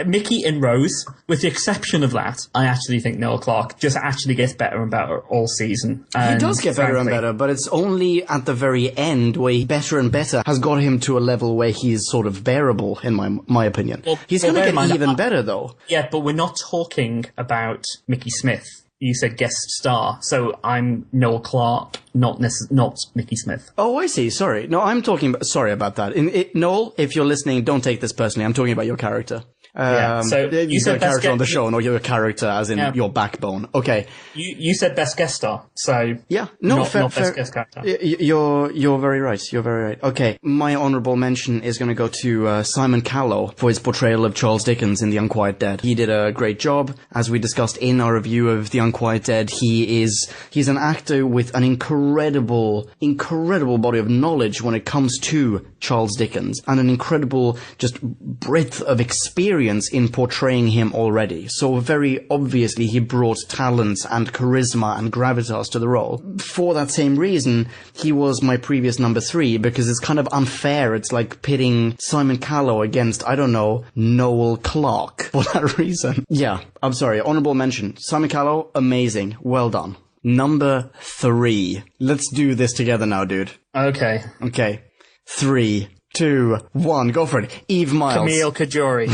Mickey in Rose, with the exception of that, I actually think Noel Clarke just actually gets better and better all season. He does get better and better, but it's only at the very end where better and better has got him to a level where he's sort of bearable, in my opinion. He's going to get even better, though. Yeah, but we're not talking about Mickey Smith. You said guest star, so I'm Noel Clarke, not Mickey Smith. Oh, I see. Sorry. No, I'm talking about... Sorry about that. Noel, if you're listening, don't take this personally. I'm talking about your character. So you said a character on the show, not your character as in your backbone. Okay. You said best guest star, so yeah, no, not fair, best guest character. You're very right. You're very right. Okay, my honourable mention is going to go to Simon Callow for his portrayal of Charles Dickens in The Unquiet Dead. He did a great job, as we discussed in our review of The Unquiet Dead. He's an actor with an incredible body of knowledge when it comes to Charles Dickens, and an incredible just breadth of experience in portraying him already. So very obviously he brought talent and charisma and gravitas to the role. For that same reason, he was my previous number 3, because it's kind of unfair. It's like pitting Simon Callow against, I don't know, Noel Clarke for that reason. Yeah, I'm sorry. Honourable mention. Simon Callow, amazing. Well done. Number 3. Let's do this together now, dude. Okay. 3, 2, 1, go for it. Eve Miles. Camille Kajori.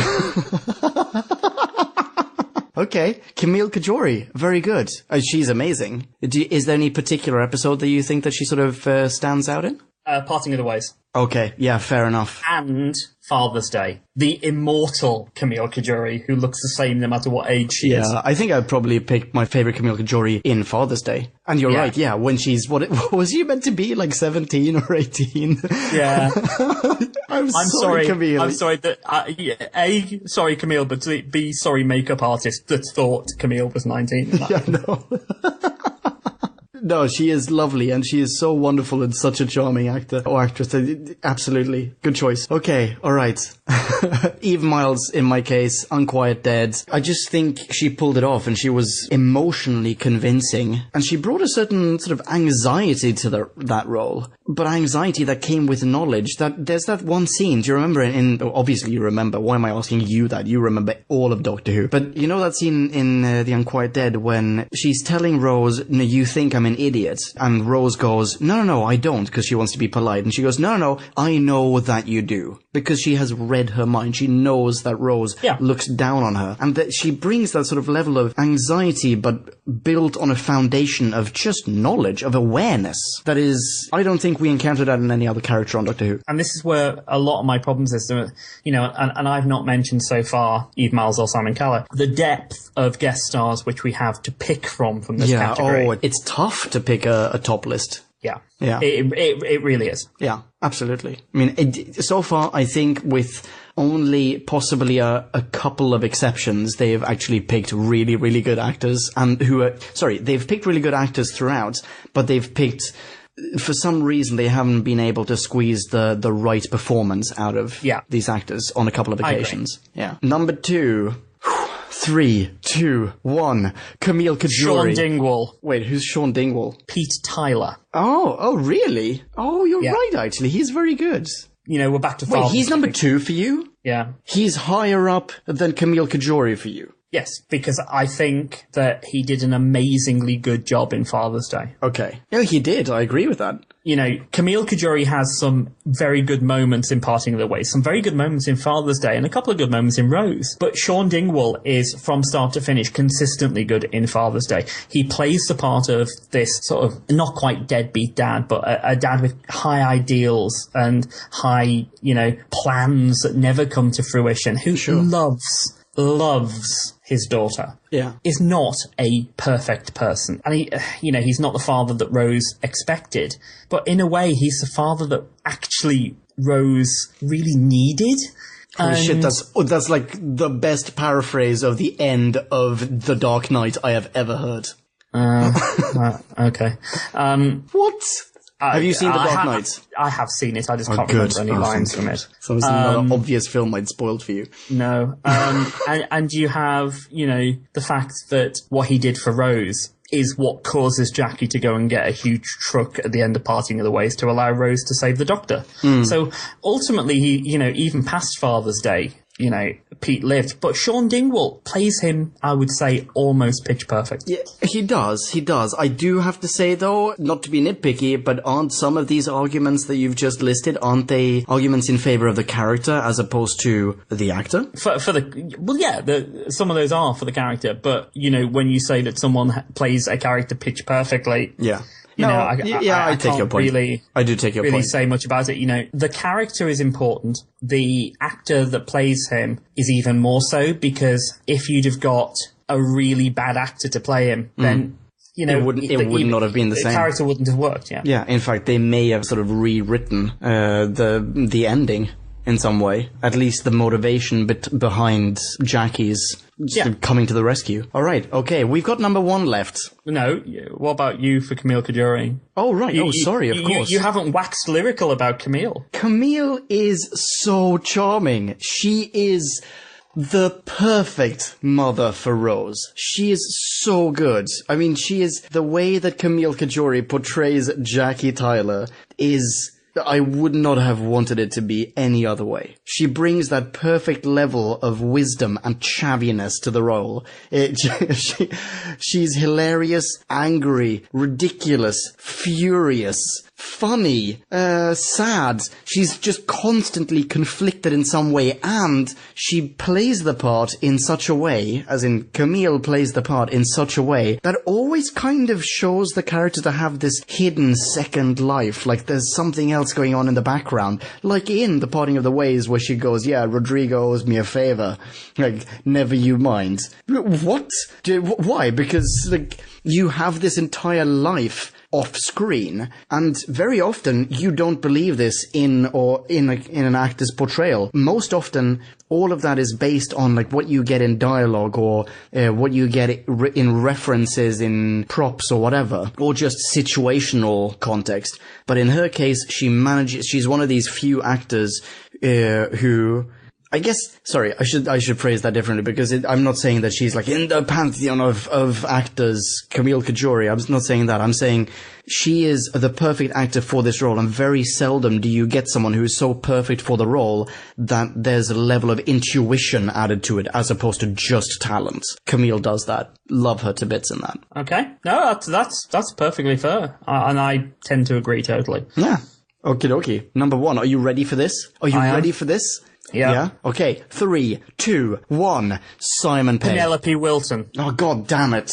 Okay, Camille Kajori. Very good. She's amazing. Is there any particular episode that you think that she sort of stands out in? Parting of the Ways. Okay, yeah, fair enough. And Father's Day. The immortal Camille Kajori, who looks the same no matter what age she is. Yeah, I think I'd probably pick my favourite Camille Kajori in Father's Day. And you're right, yeah, when she's, what was she meant to be, like 17 or 18? Yeah. I'm sorry, Camille. I'm sorry that, A, sorry Camille, but B, sorry makeup artist that thought Camille was 19. Yeah, no. No, she is lovely, and she is so wonderful and such a charming actor or actress. Absolutely. Good choice. Okay, alright. Eve Miles, in my case, Unquiet Dead. I just think she pulled it off, and she was emotionally convincing, and she brought a certain sort of anxiety to that role. But anxiety that came with knowledge. There's that one scene, do you remember obviously you remember, why am I asking you that? You remember all of Doctor Who. But you know that scene in The Unquiet Dead when she's telling Rose, no, you think I'm an idiot, and Rose goes, no, I don't, because she wants to be polite, and she goes, no, I know that you do, because she has read her mind. She knows that Rose looks down on her, and that she brings that sort of level of anxiety, but built on a foundation of just knowledge, of awareness. That is, I don't think we encounter that in any other character on Doctor Who. And this is where a lot of my problems is, you know, and I've not mentioned so far Eve Miles or Simon Callow, the depth of guest stars which we have to pick from this category. Oh, it's tough to pick a top list. Yeah. It really is. Yeah, absolutely. I mean, so far, I think with only possibly a couple of exceptions, they've actually picked really, really good actors, and they've picked really good actors throughout, but they've picked, for some reason, they haven't been able to squeeze the right performance out of these actors on a couple of occasions. Yeah. Number 2. 3, 2, 1. Camille Cajori. Sean Dingwall. Wait, who's Sean Dingwall? Pete Tyler. Oh, really? Oh, you're right, actually. He's very good. You know, we're back to Wait, he's number 2 for you? Yeah. He's higher up than Camille Cajori for you? Yes, because I think that he did an amazingly good job in Father's Day. Okay. Yeah, he did. I agree with that. You know, Camille Cajori has some very good moments in Parting of the Ways, some very good moments in Father's Day, and a couple of good moments in Rose. But Sean Dingwall is, from start to finish, consistently good in Father's Day. He plays the part of this sort of, not quite deadbeat dad, but a dad with high ideals and high, you know, plans that never come to fruition, who loves his daughter. Yeah. Is not a perfect person. And he's not the father that Rose expected. But in a way, he's the father that actually Rose really needed. Holy shit, that's like the best paraphrase of the end of The Dark Knight I have ever heard. Okay. What? Have you seen The Dark Knight? I have seen it. I just can't remember any lines from it. So it's another obvious film I'd spoiled for you. No. And you have, you know, the fact that what he did for Rose is what causes Jackie to go and get a huge truck at the end of Parting of the Ways to allow Rose to save the Doctor. So ultimately, he, you know, even past Father's Day, you know, Pete lived. But Sean Dingwall plays him, I would say, almost pitch perfect. Yeah, he does. I do have to say, though, not to be nitpicky, but aren't some of these arguments that you've just listed, aren't they arguments in favor of the character as opposed to the actor? Some of those are for the character. But, you know, when you say that someone plays a character pitch perfectly... Yeah. I take your point. I do take your point. Really say much about it. You know, the character is important. The actor that plays him is even more so, because if you'd have got a really bad actor to play him, then, you know, it would not have been the same. The character wouldn't have worked. Yeah. Yeah. In fact, they may have sort of rewritten the ending in some way. At least the motivation behind Jackie's coming to the rescue. All right. Okay. We've got number 1 left. No. What about you for Camille Cajori? Oh, right. Sorry. Of course. You haven't waxed lyrical about Camille. Camille is so charming. She is the perfect mother for Rose. She is so good. I mean, the way that Camille Cajori portrays Jackie Tyler is... I would not have wanted it to be any other way. She brings that perfect level of wisdom and chaviness to the role. She's hilarious, angry, ridiculous, furious, funny, sad. She's just constantly conflicted in some way, and she plays the part in such a way, as in Camille plays the part in such a way, that always kind of shows the character to have this hidden second life, like there's something else going on in the background, like in The Parting of the Ways, where she goes, yeah, Rodrigo owes me a favor, like, never you mind. What? Why? Because, like, you have this entire life off screen. And very often you don't believe this in an actor's portrayal. Most often, all of that is based on like what you get in dialogue or what you get in references in props or whatever, or just situational context. But in her case, she's one of these few actors who, I guess, sorry, I should phrase that differently, because I'm not saying that she's like in the pantheon of actors, Camille Kajuri. I'm not saying that. I'm saying she is the perfect actor for this role, and very seldom do you get someone who is so perfect for the role that there's a level of intuition added to it as opposed to just talent. Camille does that. Love her to bits in that. Okay. No, that's perfectly fair. And I tend to agree totally. Yeah. Okie dokie. Number 1. Are you ready for this? Are you ready for this? Yeah. Okay. 3, 2, 1. Simon Pegg. Penelope Wilton. Oh, god damn it.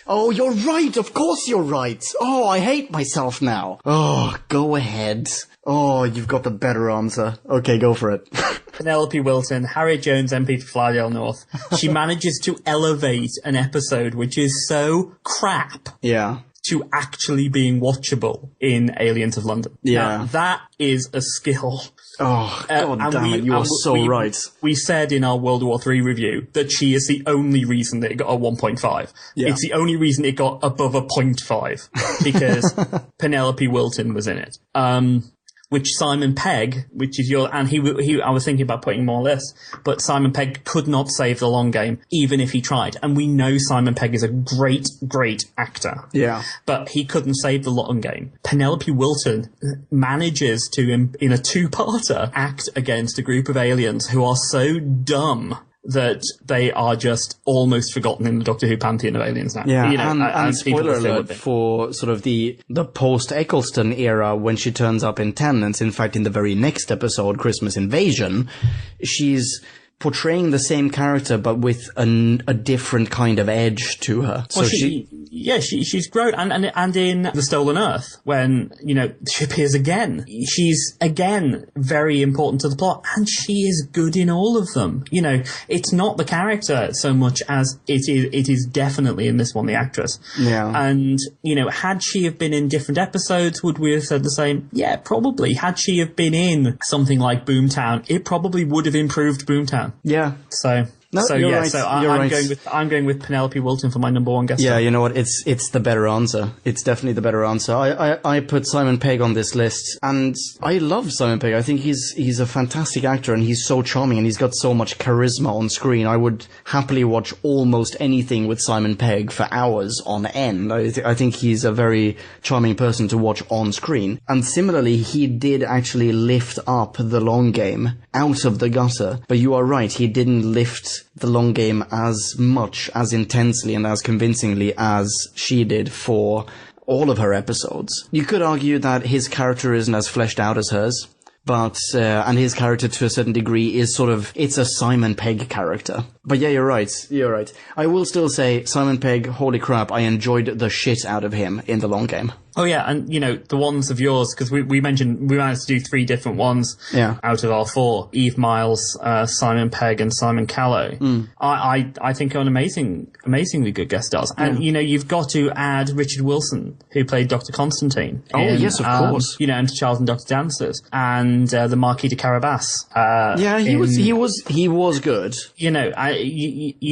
Oh, you're right. Of course you're right. Oh, I hate myself now. Oh, go ahead. Oh, you've got the better answer. Okay, go for it. Penelope Wilton, Harriet Jones, MP for Flydale North. She manages to elevate an episode which is so crap. Yeah. To actually being watchable in Aliens of London. Yeah. Now, that is a skill. Oh, god damn it, you are so right. We said in our World War III review that she is the only reason that it got a 1.5. Yeah. It's the only reason it got above a 0.5, because Penelope Wilton was in it. Which Simon Pegg, which is I was thinking about putting more on this, but Simon Pegg could not save the long game, even if he tried. And we know Simon Pegg is a great, great actor. Yeah. But he couldn't save the long game. Penelope Wilton manages to, in a two-parter, act against a group of aliens who are so dumb that they are just almost forgotten in the Doctor Who pantheon of aliens now. Yeah, and spoiler alert for sort of the post-Eccleston era, when she turns up in Tenants, in fact in the very next episode, Christmas Invasion, she's portraying the same character but with a different kind of edge to her. Well, she's grown, and in The Stolen Earth, when she appears again, she's again very important to the plot, and she is good in all of them. It's not the character so much as it is definitely in this one the actress. Yeah. And had she have been in different episodes, would we have said the same? Yeah, probably. Had she have been in something like Boomtown, it probably would have improved Boomtown. Yeah. So I'm going with Penelope Wilton for my number 1 guest. Yeah, you know what? It's the better answer. It's definitely the better answer. I put Simon Pegg on this list, and I love Simon Pegg. I think he's a fantastic actor, and he's so charming, and he's got so much charisma on screen. I would happily watch almost anything with Simon Pegg for hours on end. I think he's a very charming person to watch on screen. And similarly, he did actually lift up the long game out of the gutter. But you are right, he didn't lift the long game as much, as intensely, and as convincingly as she did for all of her episodes. You could argue that his character isn't as fleshed out as hers, but and his character to a certain degree is it's a Simon Pegg character. But yeah, you're right. I will still say Simon Pegg, holy crap, I enjoyed the shit out of him in the long game. Oh yeah, and the ones of yours, because we mentioned we managed to do 3 different ones out of our 4: Eve Miles, Simon Pegg, and Simon Callow. I think are an amazingly good guest stars. And you've got to add Richard Wilson, who played Dr. Constantine. Yes, of course. Empty Child and Dr. Dancers, and the Marquis de Carabas. He was good. But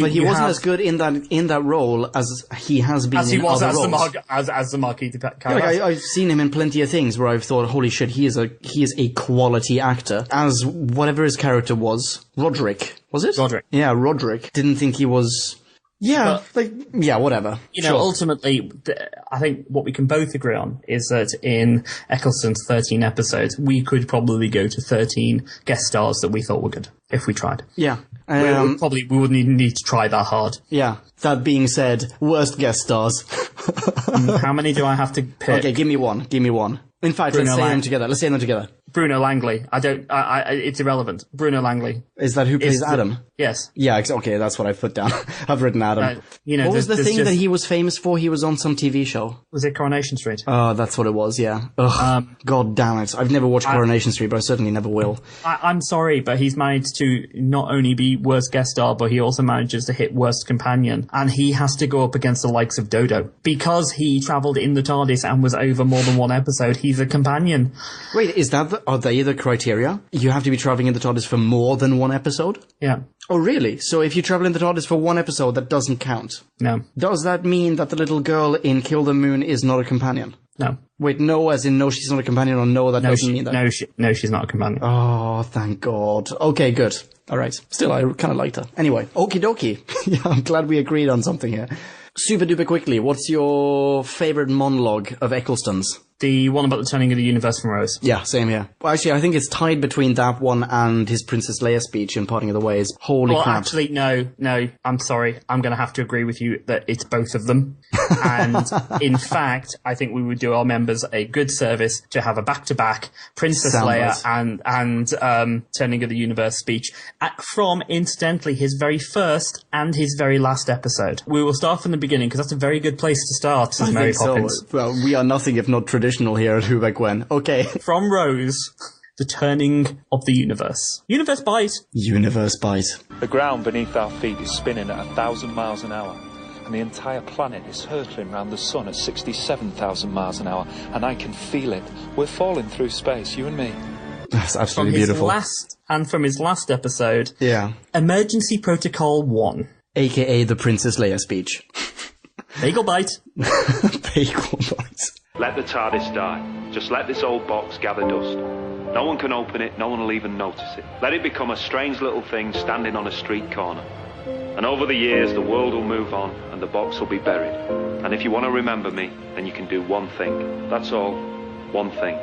he wasn't as good in that role as he has been in other roles. As the Marquis de Carabas. I've seen him in plenty of things where I've thought, holy shit, he is a quality actor. As whatever his character was, Roderick, was it? Roderick. Yeah, Roderick. Didn't think he was. Yeah, whatever. Ultimately, I think what we can both agree on is that in Eccleston's 13 episodes, we could probably go to 13 guest stars that we thought were good, if we tried. Yeah. We wouldn't even need to try that hard. Yeah. That being said, worst guest stars. How many do I have to pick? Okay, give me one. In fact, let's say them together. Bruno Langley. It's irrelevant. Bruno Langley. Is that who plays Adam? Yes. Yeah, okay, that's what I put down. I've written Adam. What was the thing that he was famous for? He was on some TV show. Was it Coronation Street? Oh, that's what it was, yeah. Ugh, God damn it. I've never watched Coronation Street, but I certainly never will. I'm sorry, but he's managed to not only be worst guest star, but he also manages to hit worst companion. And he has to go up against the likes of Dodo. Because he travelled in the TARDIS and was over more than one episode, he's a companion. Wait, are they the criteria? You have to be travelling in the TARDIS for more than one episode? Yeah. Oh, really? So if you travel in the TARDIS for one episode, that doesn't count? No. Does that mean that the little girl in Kill the Moon is not a companion? No. Wait, no, as in no, she's not a companion, or no, that doesn't mean that? No, she's not a companion. Oh, thank God. Okay, good. All right. Still, I kind of liked her. Anyway, okie dokie. Yeah, I'm glad we agreed on something here. Super duper quickly, what's your favourite monologue of Eccleston's? The one about the turning of the universe from Rose. Yeah, same here. Well, actually, I think it's tied between that one and his Princess Leia speech in Parting of the Ways. Holy crap. Actually, no, I'm sorry. I'm going to have to agree with you that it's both of them. And in fact, I think we would do our members a good service to have a back-to-back Princess Leia and Turning of the Universe speech from, incidentally, his very first and his very last episode. We will start from the beginning, because that's a very good place to start, says Mary Poppins. So. Well, we are nothing if not traditional here at Who Back When. Okay. From Rose, the turning of the universe. Universe bite. Universe bite. The ground beneath our feet is spinning at 1,000 miles an hour, and the entire planet is hurtling round the sun at 67,000 miles an hour, and I can feel it. We're falling through space, you and me. That's absolutely beautiful. From his last episode. Yeah. Emergency Protocol 1. AKA the Princess Leia speech. Bagel bite. Bagel bite. Let the TARDIS die. Just let this old box gather dust. No one can open it, no one will even notice it. Let it become a strange little thing standing on a street corner. And over the years, the world will move on and the box will be buried. And if you want to remember me, then you can do one thing. That's all. One thing.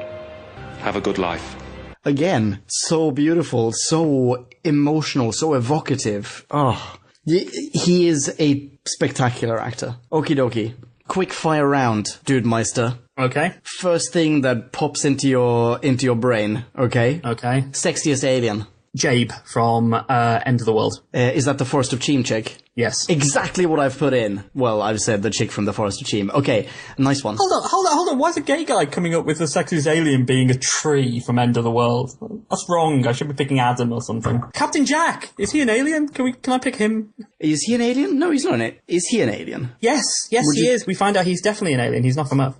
Have a good life. Again, so beautiful, so emotional, so evocative. Oh, he is a spectacular actor. Okie dokie. Quick fire round, Dude Meister. Okay. First thing that pops into your brain, okay? Okay. Sexiest alien. Jabe from End of the World. Is that the Forest of Cheam chick? Yes. Exactly what I've put in. Well, I've said the chick from the Forest of Cheam. Okay, nice one. Hold on. Why is a gay guy coming up with the sexiest alien being a tree from End of the World? That's wrong. I should be picking Adam or something. Captain Jack! Is he an alien? Can I pick him? Is he an alien? No, he's not Is he an alien? Yes, he is. We find out he's definitely an alien. He's not from Earth.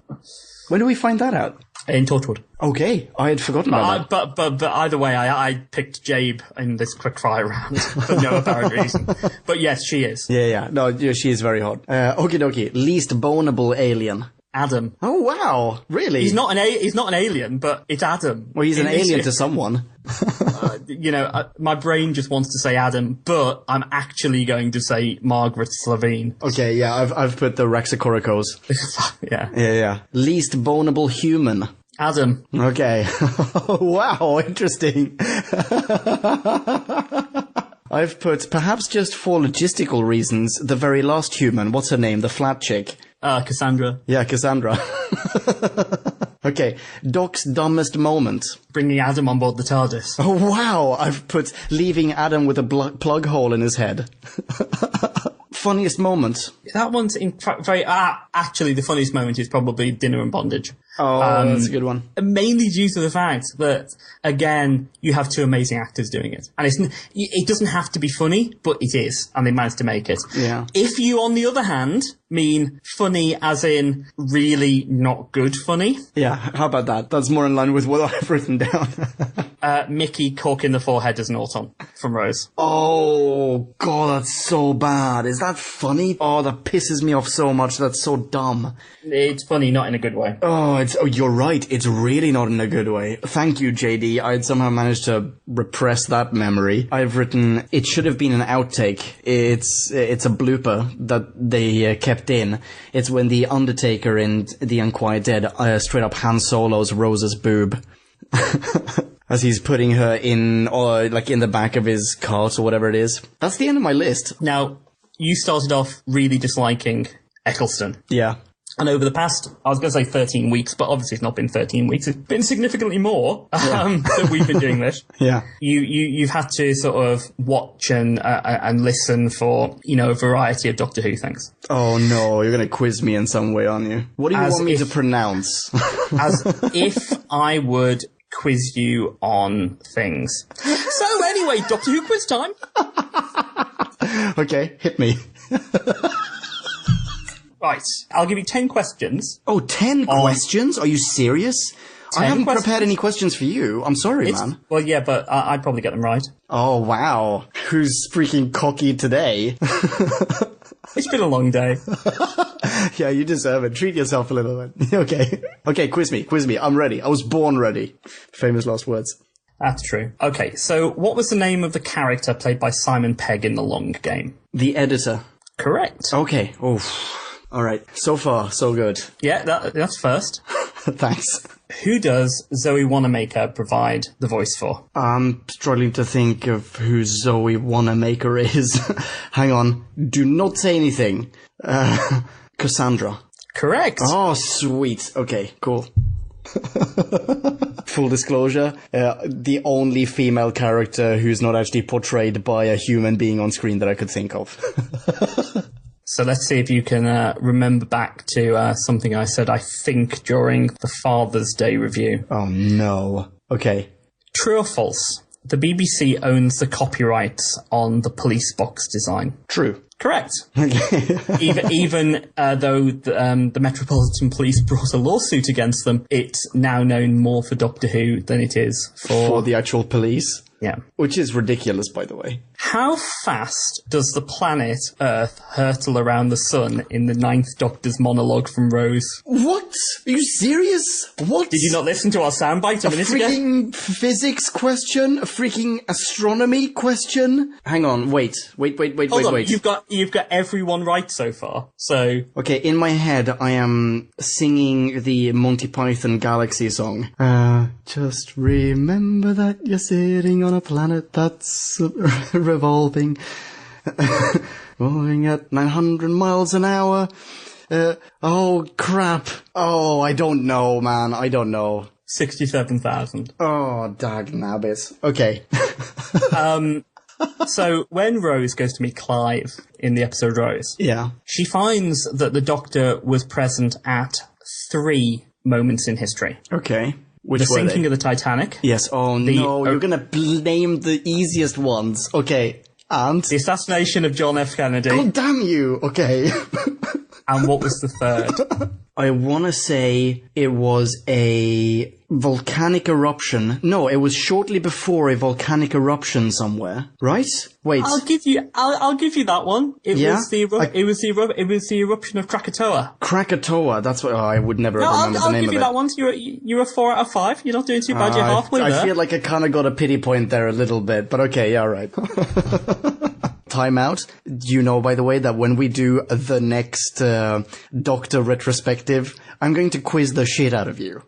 When do we find that out? In Torchwood. Okay, I had forgotten about that. But either way, I picked Jabe in this quick fire round for no apparent reason. But yes, she is. Yeah. No, she is very hot. Okie dokie. Least bonable alien. Adam. Oh wow, really? He's not an alien, but it's Adam. Well, he's an alien to someone. My brain just wants to say Adam, but I'm actually going to say Margaret Slavine. Okay, yeah, I've put the Raxacoricos. Yeah. Least bonable human. Adam. Okay. Wow, interesting. I've put, perhaps just for logistical reasons, the very last human. What's her name? The flat chick. Cassandra. Yeah, Cassandra. Okay, Doc's dumbest moment. Bringing Adam on board the TARDIS. Oh, wow. I've put leaving Adam with a plug hole in his head. Funniest moment. That one's in fact very... actually, the funniest moment is probably Dinner and Bondage. Oh, that's a good one. Mainly due to the fact that, again, you have two amazing actors doing it. And it doesn't have to be funny, but it is. And they managed to make it. Yeah. If you, on the other hand, mean funny as in really not good funny. Yeah, how about that? That's more in line with what I've written down. Mickey cork in the forehead as an Auton from Rose. Oh, God, that's so bad. Is that funny? Oh, that pisses me off so much. That's so dumb. It's funny, not in a good way. Oh, you're right. It's really not in a good way. Thank you, JD. I'd somehow managed to repress that memory. I've written, it should have been an outtake. It's a blooper that they kept in. It's when the Undertaker in The Unquiet Dead straight up Han Solo's Rose's boob. As he's putting her in, or like in the back of his cart or whatever it is. That's the end of my list. Now, you started off really disliking Eccleston. Yeah. And over the past, I was going to say 13 weeks, but obviously it's not been 13 weeks. It's been significantly more that we've been doing this. Yeah. You've had to sort of watch and listen for, a variety of Doctor Who things. Oh no, you're going to quiz me in some way, aren't you? What do you want me to pronounce? As if I would quiz you on things. So anyway, Doctor Who quiz time. Okay, hit me. Right, I'll give you 10 questions. Oh, 10 questions? Are you serious? I haven't prepared any questions for you. I'm sorry, man. Well, yeah, but I'd probably get them right. Oh, wow. Who's freaking cocky today? It's been a long day. Yeah, you deserve it. Treat yourself a little bit. Okay. Okay, quiz me. I'm ready. I was born ready. Famous last words. That's true. Okay, so what was the name of the character played by Simon Pegg in The Long Game? The Editor. Correct. Okay. Oof. All right. So far, so good. Yeah, that's first. Thanks. Who does Zoe Wanamaker provide the voice for? I'm struggling to think of who Zoe Wanamaker is. Hang on. Do not say anything. Cassandra. Correct. Oh, sweet. Okay, cool. Full disclosure, the only female character who's not actually portrayed by a human being on screen that I could think of. So let's see if you can remember back to something I said, I think, during the Father's Day review. Oh, no. Okay. True or false? The BBC owns the copyrights on the police box design. True. Correct. even though the Metropolitan Police brought a lawsuit against them, it's now known more for Doctor Who than it is for the actual police. Yeah. Which is ridiculous, by the way. How fast does the planet Earth hurtle around the sun in the 9th Doctor's monologue from Rose? What? Are you serious? What? Did you not listen to our soundbite a minute ago? A freaking physics question? A freaking astronomy question? Hang on, wait. Hold on. You've got everyone right so far. So okay, in my head, I am singing the Monty Python Galaxy song. Just remember that you're sitting on a planet that's revolving, moving at 900 miles an hour. Oh, crap. Oh, I don't know, man. I don't know. 67,000. Oh, dag nabbit. Okay. So when Rose goes to meet Clive in the episode Rose, yeah, she finds that the Doctor was present at 3 moments in history. Okay. Which the sinking of the Titanic. Yes. Oh, no. You're going to name the easiest ones. Okay. And? The assassination of John F. Kennedy. God damn you. Okay. And what was the third? I want to say it was a volcanic eruption. No, it was shortly before a volcanic eruption somewhere. Right? Wait. I'll give you that one. It was the eruption of Krakatoa. Krakatoa. That's what I would never remember the name of it. I'll give you that one. You're a 4 out of 5. You're not doing too bad. You're halfway there. I feel like I kind of got a pity point there a little bit, but okay, yeah, right. Time out. You know, by the way, that when we do the next Doctor retrospective, I'm going to quiz the shit out of you.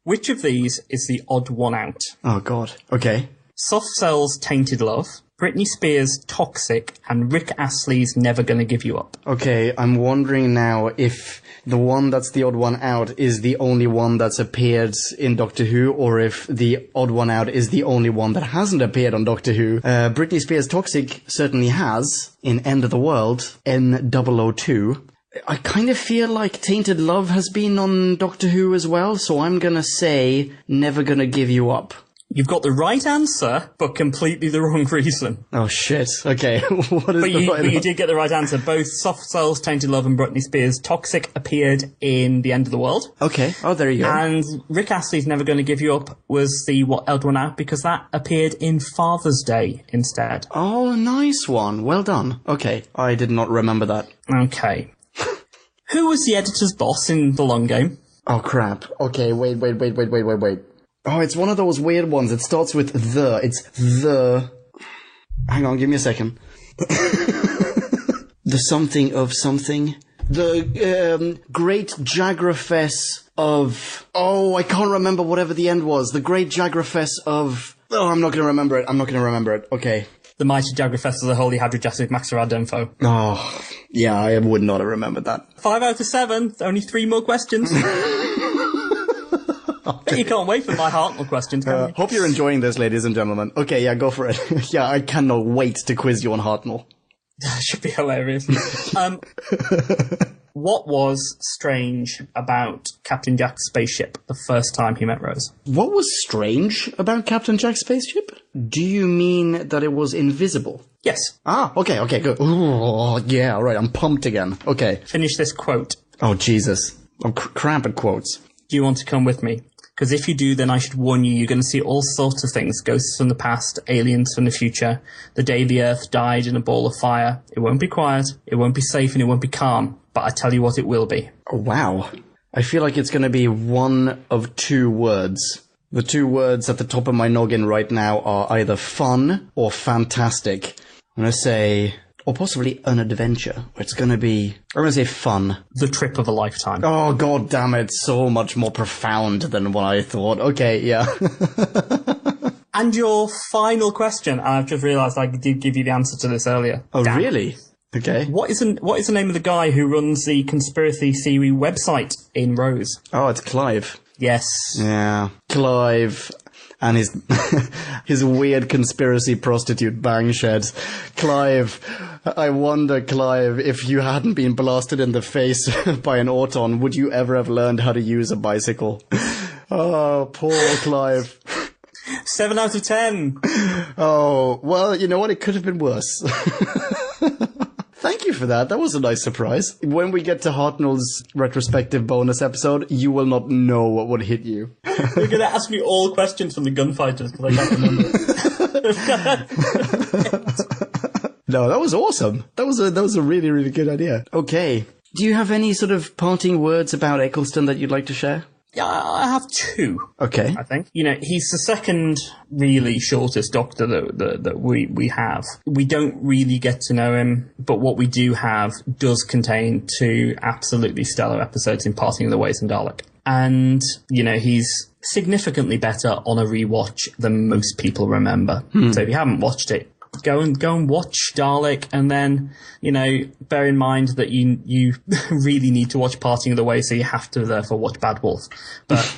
Which of these is the odd one out? Oh, God. Okay. Soft Cell's Tainted Love, Britney Spears' Toxic, and Rick Astley's Never Gonna Give You Up. Okay, I'm wondering now if the one that's the odd one out is the only one that's appeared in Doctor Who, or if the odd one out is the only one that hasn't appeared on Doctor Who. Britney Spears' Toxic certainly has, in End of the World, N002. I kind of feel like Tainted Love has been on Doctor Who as well, so I'm gonna say Never Gonna Give You Up. You've got the right answer, but completely the wrong reason. Oh, shit. Okay. What is but you did get the right answer. Both Soft Cell's Tainted Love and Britney Spears' Toxic appeared in The End of the World. Okay. Oh, there you go. And Rick Astley's Never Gonna Give You Up was the odd one out because that appeared in Father's Day instead. Oh, nice one. Well done. Okay. I did not remember that. Okay. Who was the editor's boss in The Long Game? Oh, crap. Okay, wait. Oh, it's one of those weird ones. It starts with the. It's the... Hang on, give me a second. The something of something. The Great Jagrafess of... Oh, I can't remember whatever the end was. The Great Jagrafess of... Oh, I'm not going to remember it. Okay. The mighty Jagrafest of the Holy Hadrojassic Maxaradinfo. Oh, yeah, I would not have remembered that. 5 out of 7. Only 3 more questions. You can't wait for my Hartnell questions, can you? Hope you're enjoying this, ladies and gentlemen. Okay, yeah, go for it. Yeah, I cannot wait to quiz you on Hartnell. Should be hilarious. What was strange about Captain Jack's spaceship the first time he met Rose? What was strange about Captain Jack's spaceship? Do you mean that it was invisible? Yes. Ah, okay, good. Ooh, yeah, alright, I'm pumped again. Okay. Finish this quote. Oh, Jesus. I'm cramp at quotes. Do you want to come with me? Because if you do, then I should warn you, you're going to see all sorts of things. Ghosts from the past, aliens from the future, the day the Earth died in a ball of fire. It won't be quiet, it won't be safe, and it won't be calm. But I tell you what it will be. Oh, wow. I feel like it's going to be one of 2 words. The 2 words at the top of my noggin right now are either fun or fantastic. I'm going to say... or possibly an adventure. It's going to be... I'm going to say fun. The trip of a lifetime. Oh, god damn it. So much more profound than what I thought. Okay, yeah. And your final question, and I've just realised I did give you the answer to this earlier. Oh, damn. Really? Okay. What is the name of the guy who runs the conspiracy theory website in Rose? Oh, it's Clive. Yes. Yeah. Clive... and his his weird conspiracy prostitute bang sheds. Clive, I wonder, Clive, if you hadn't been blasted in the face by an Auton, would you ever have learned how to use a bicycle? Oh, poor Clive. 7 out of 10. Oh, well, you know what? It could have been worse. Thank you for that. That was a nice surprise. When we get to Hartnell's retrospective bonus episode, you will not know what would hit you. You're going to ask me all questions from the gunfighters because I can't remember. No, that was awesome. That was a really, really good idea. Okay. Do you have any sort of parting words about Eccleston that you'd like to share? Yeah, I have 2. Okay. I think. You know, he's the second really shortest Doctor that we have. We don't really get to know him, but what we do have does contain 2 absolutely stellar episodes in Parting of the Ways and Dalek. And, you know, he's significantly better on a rewatch than most people remember. So if you haven't watched it, go and watch Dalek, and then, you know, bear in mind that you really need to watch Parting of the Way, so you have to therefore watch Bad Wolf. But,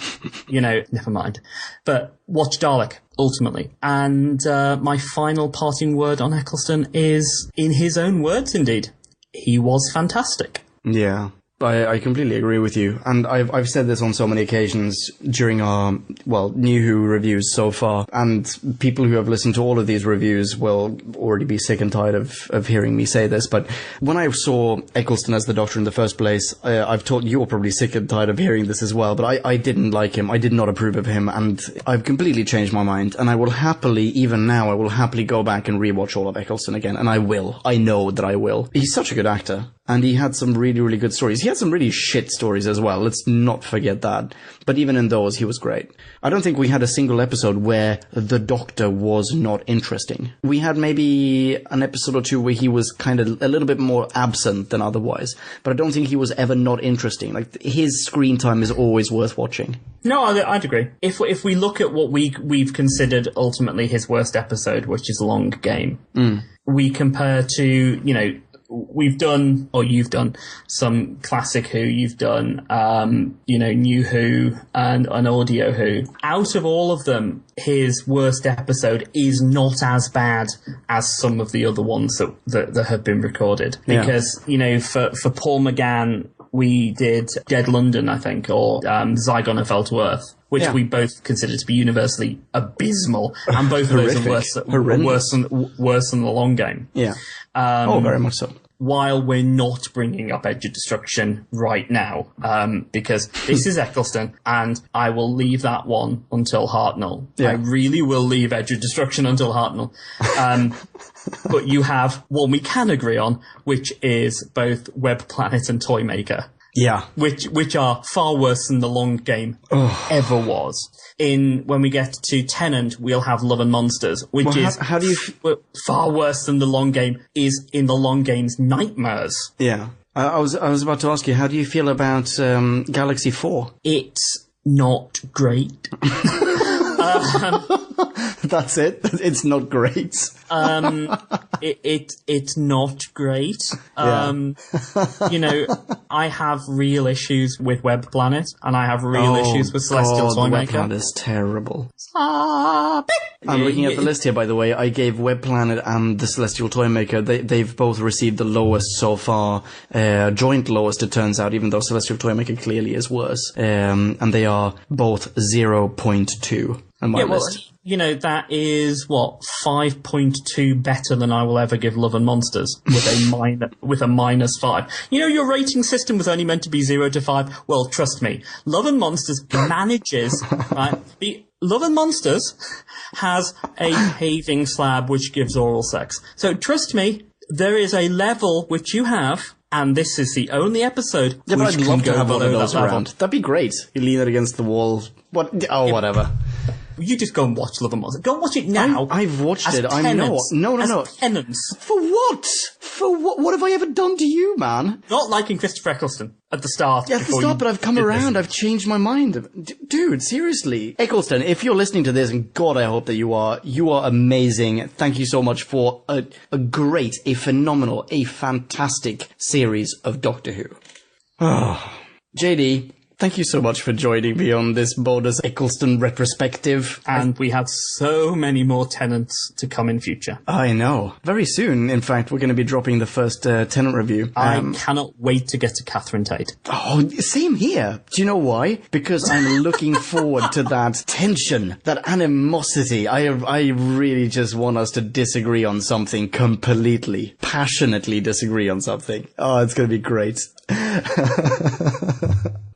you know, never mind. But watch Dalek, ultimately. And my final parting word on Eccleston is, in his own words indeed, he was fantastic. Yeah. I completely agree with you, and I've said this on so many occasions during our, New Who reviews so far, and people who have listened to all of these reviews will already be sick and tired of hearing me say this, but when I saw Eccleston as the Doctor in the first place, I've told you are probably sick and tired of hearing this as well, but I didn't like him, I did not approve of him, and I've completely changed my mind, and I will happily, even now, I will happily go back and rewatch all of Eccleston again, and I will. I know that I will. He's such a good actor. And he had some really, really good stories. He had some really shit stories as well. Let's not forget that. But even in those, he was great. I don't think we had a single episode where the Doctor was not interesting. We had maybe an episode or 2 where he was kind of a little bit more absent than otherwise. But I don't think he was ever not interesting. Like, his screen time is always worth watching. No, I'd agree. If we look at what we've considered ultimately his worst episode, which is Long Game, we compare to, you know, we've done, or you've done, some classic Who, you've done, New Who and an Audio Who. Out of all of them, his worst episode is not as bad as some of the other ones that have been recorded. Because, you know, for Paul McGann, we did Dead London, I think, or Zygon of Feltworth, which we both consider to be universally abysmal, and both of those are worse than The Long Game. Yeah. Very much so. While we're not bringing up Edge of Destruction right now, because this is Eccleston, and I will leave that one until Hartnell. Yeah. I really will leave Edge of Destruction until Hartnell. But you have one we can agree on, which is both Web Planet and Toymaker. Yeah. Which are far worse than The Long Game ever was. When we get to Tennant, we'll have Love and Monsters, which is how do you far worse than The Long Game is in The Long Game's Nightmares. Yeah. I was about to ask you, how do you feel about Galaxy 4? It's not great. That's it? It's not great? It's not great. You know, I have real issues with Web Planet, and I have real issues with Celestial Toymaker. Web Planet is terrible. I'm looking at the list here, by the way. I gave Web Planet and the Celestial Toymaker, they've both received the lowest so far, joint lowest, it turns out, even though Celestial Toymaker clearly is worse. And they are both 0.2 on my list. You know, that is, 5.2 better than I will ever give Love and Monsters, with a -5. You know, your rating system was only meant to be 0 to 5. Well, trust me, Love and Monsters manages, right? Love and Monsters has a paving slab which gives oral sex. So trust me, there is a level which you have, and this is the only episode but which I'd love can to have go one of below those that level. around. That'd be great. You lean it against the wall. Whatever. You just go and watch Love and Monsters. Go and watch it now. I've watched it. I know. No. Penance. For what? For what? What have I ever done to you, man? Not liking Christopher Eccleston at the start. Yeah, at the start, but I've come around. I've changed my mind. Dude, seriously. Eccleston, if you're listening to this, and God, I hope that you are amazing. Thank you so much for a great, a phenomenal, a fantastic series of Doctor Who. JD, thank you so much for joining me on this bonus Eccleston retrospective. And we have so many more Tenants to come in future. I know. Very soon, in fact, we're going to be dropping the first Tenant review. I cannot wait to get to Catherine Tate. Oh, same here. Do you know why? Because I'm looking forward to that tension, that animosity. I really just want us to disagree on something completely, passionately disagree on something. Oh, it's going to be great.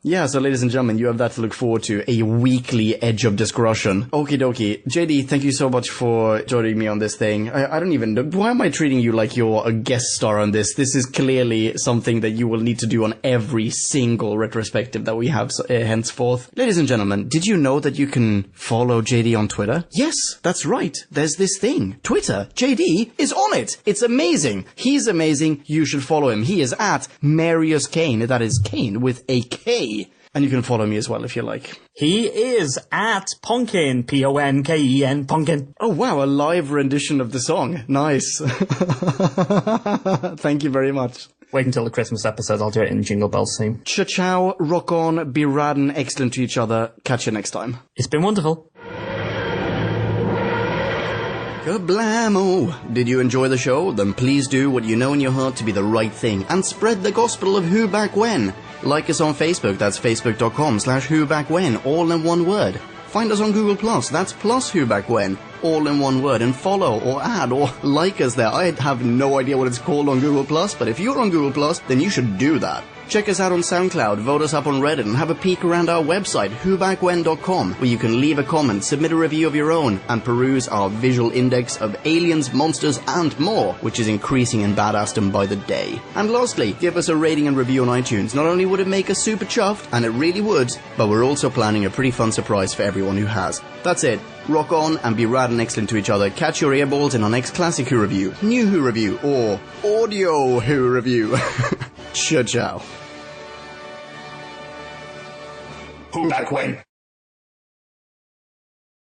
Yeah, so ladies and gentlemen, you have that to look forward to, a weekly Edge of Discussion. Okie dokie. JD, thank you so much for joining me on this thing. I don't even know, why am I treating you like you're a guest star on this? This is clearly something that you will need to do on every single retrospective that we have henceforth. Ladies and gentlemen, did you know that you can follow JD on Twitter? Yes, that's right. There's this thing. Twitter. JD is on it. It's amazing. He's amazing. You should follow him. He is at Marius Kane. That is Kane with a K. And you can follow me as well if you like. He is at Ponkin, Ponken, Ponkin. Oh wow, a live rendition of the song. Nice. Thank you very much. Wait until the Christmas episode, I'll do it in Jingle Bells theme. Ciao, rock on, be rad and excellent to each other. Catch you next time. It's been wonderful. Kablamo! Did you enjoy the show? Then please do what you know in your heart to be the right thing and spread the gospel of Who Back When. Like us on Facebook, that's facebook.com/whobackwhen, all in one word. Find us on Google+, that's plus Who Back When, all in one word, and follow or add or like us there. I have no idea what it's called on Google+, but if you're on Google+, then you should do that. Check us out on SoundCloud, vote us up on Reddit, and have a peek around our website, whobackwhen.com, where you can leave a comment, submit a review of your own, and peruse our visual index of aliens, monsters, and more, which is increasing in badassdom by the day. And lastly, give us a rating and review on iTunes. Not only would it make us super chuffed, and it really would, but we're also planning a pretty fun surprise for everyone who has. That's it. Rock on and be rad and excellent to each other. Catch your earballs in our next Classic Who review, New Who review, or Audio Who review. Ciao. Who back when?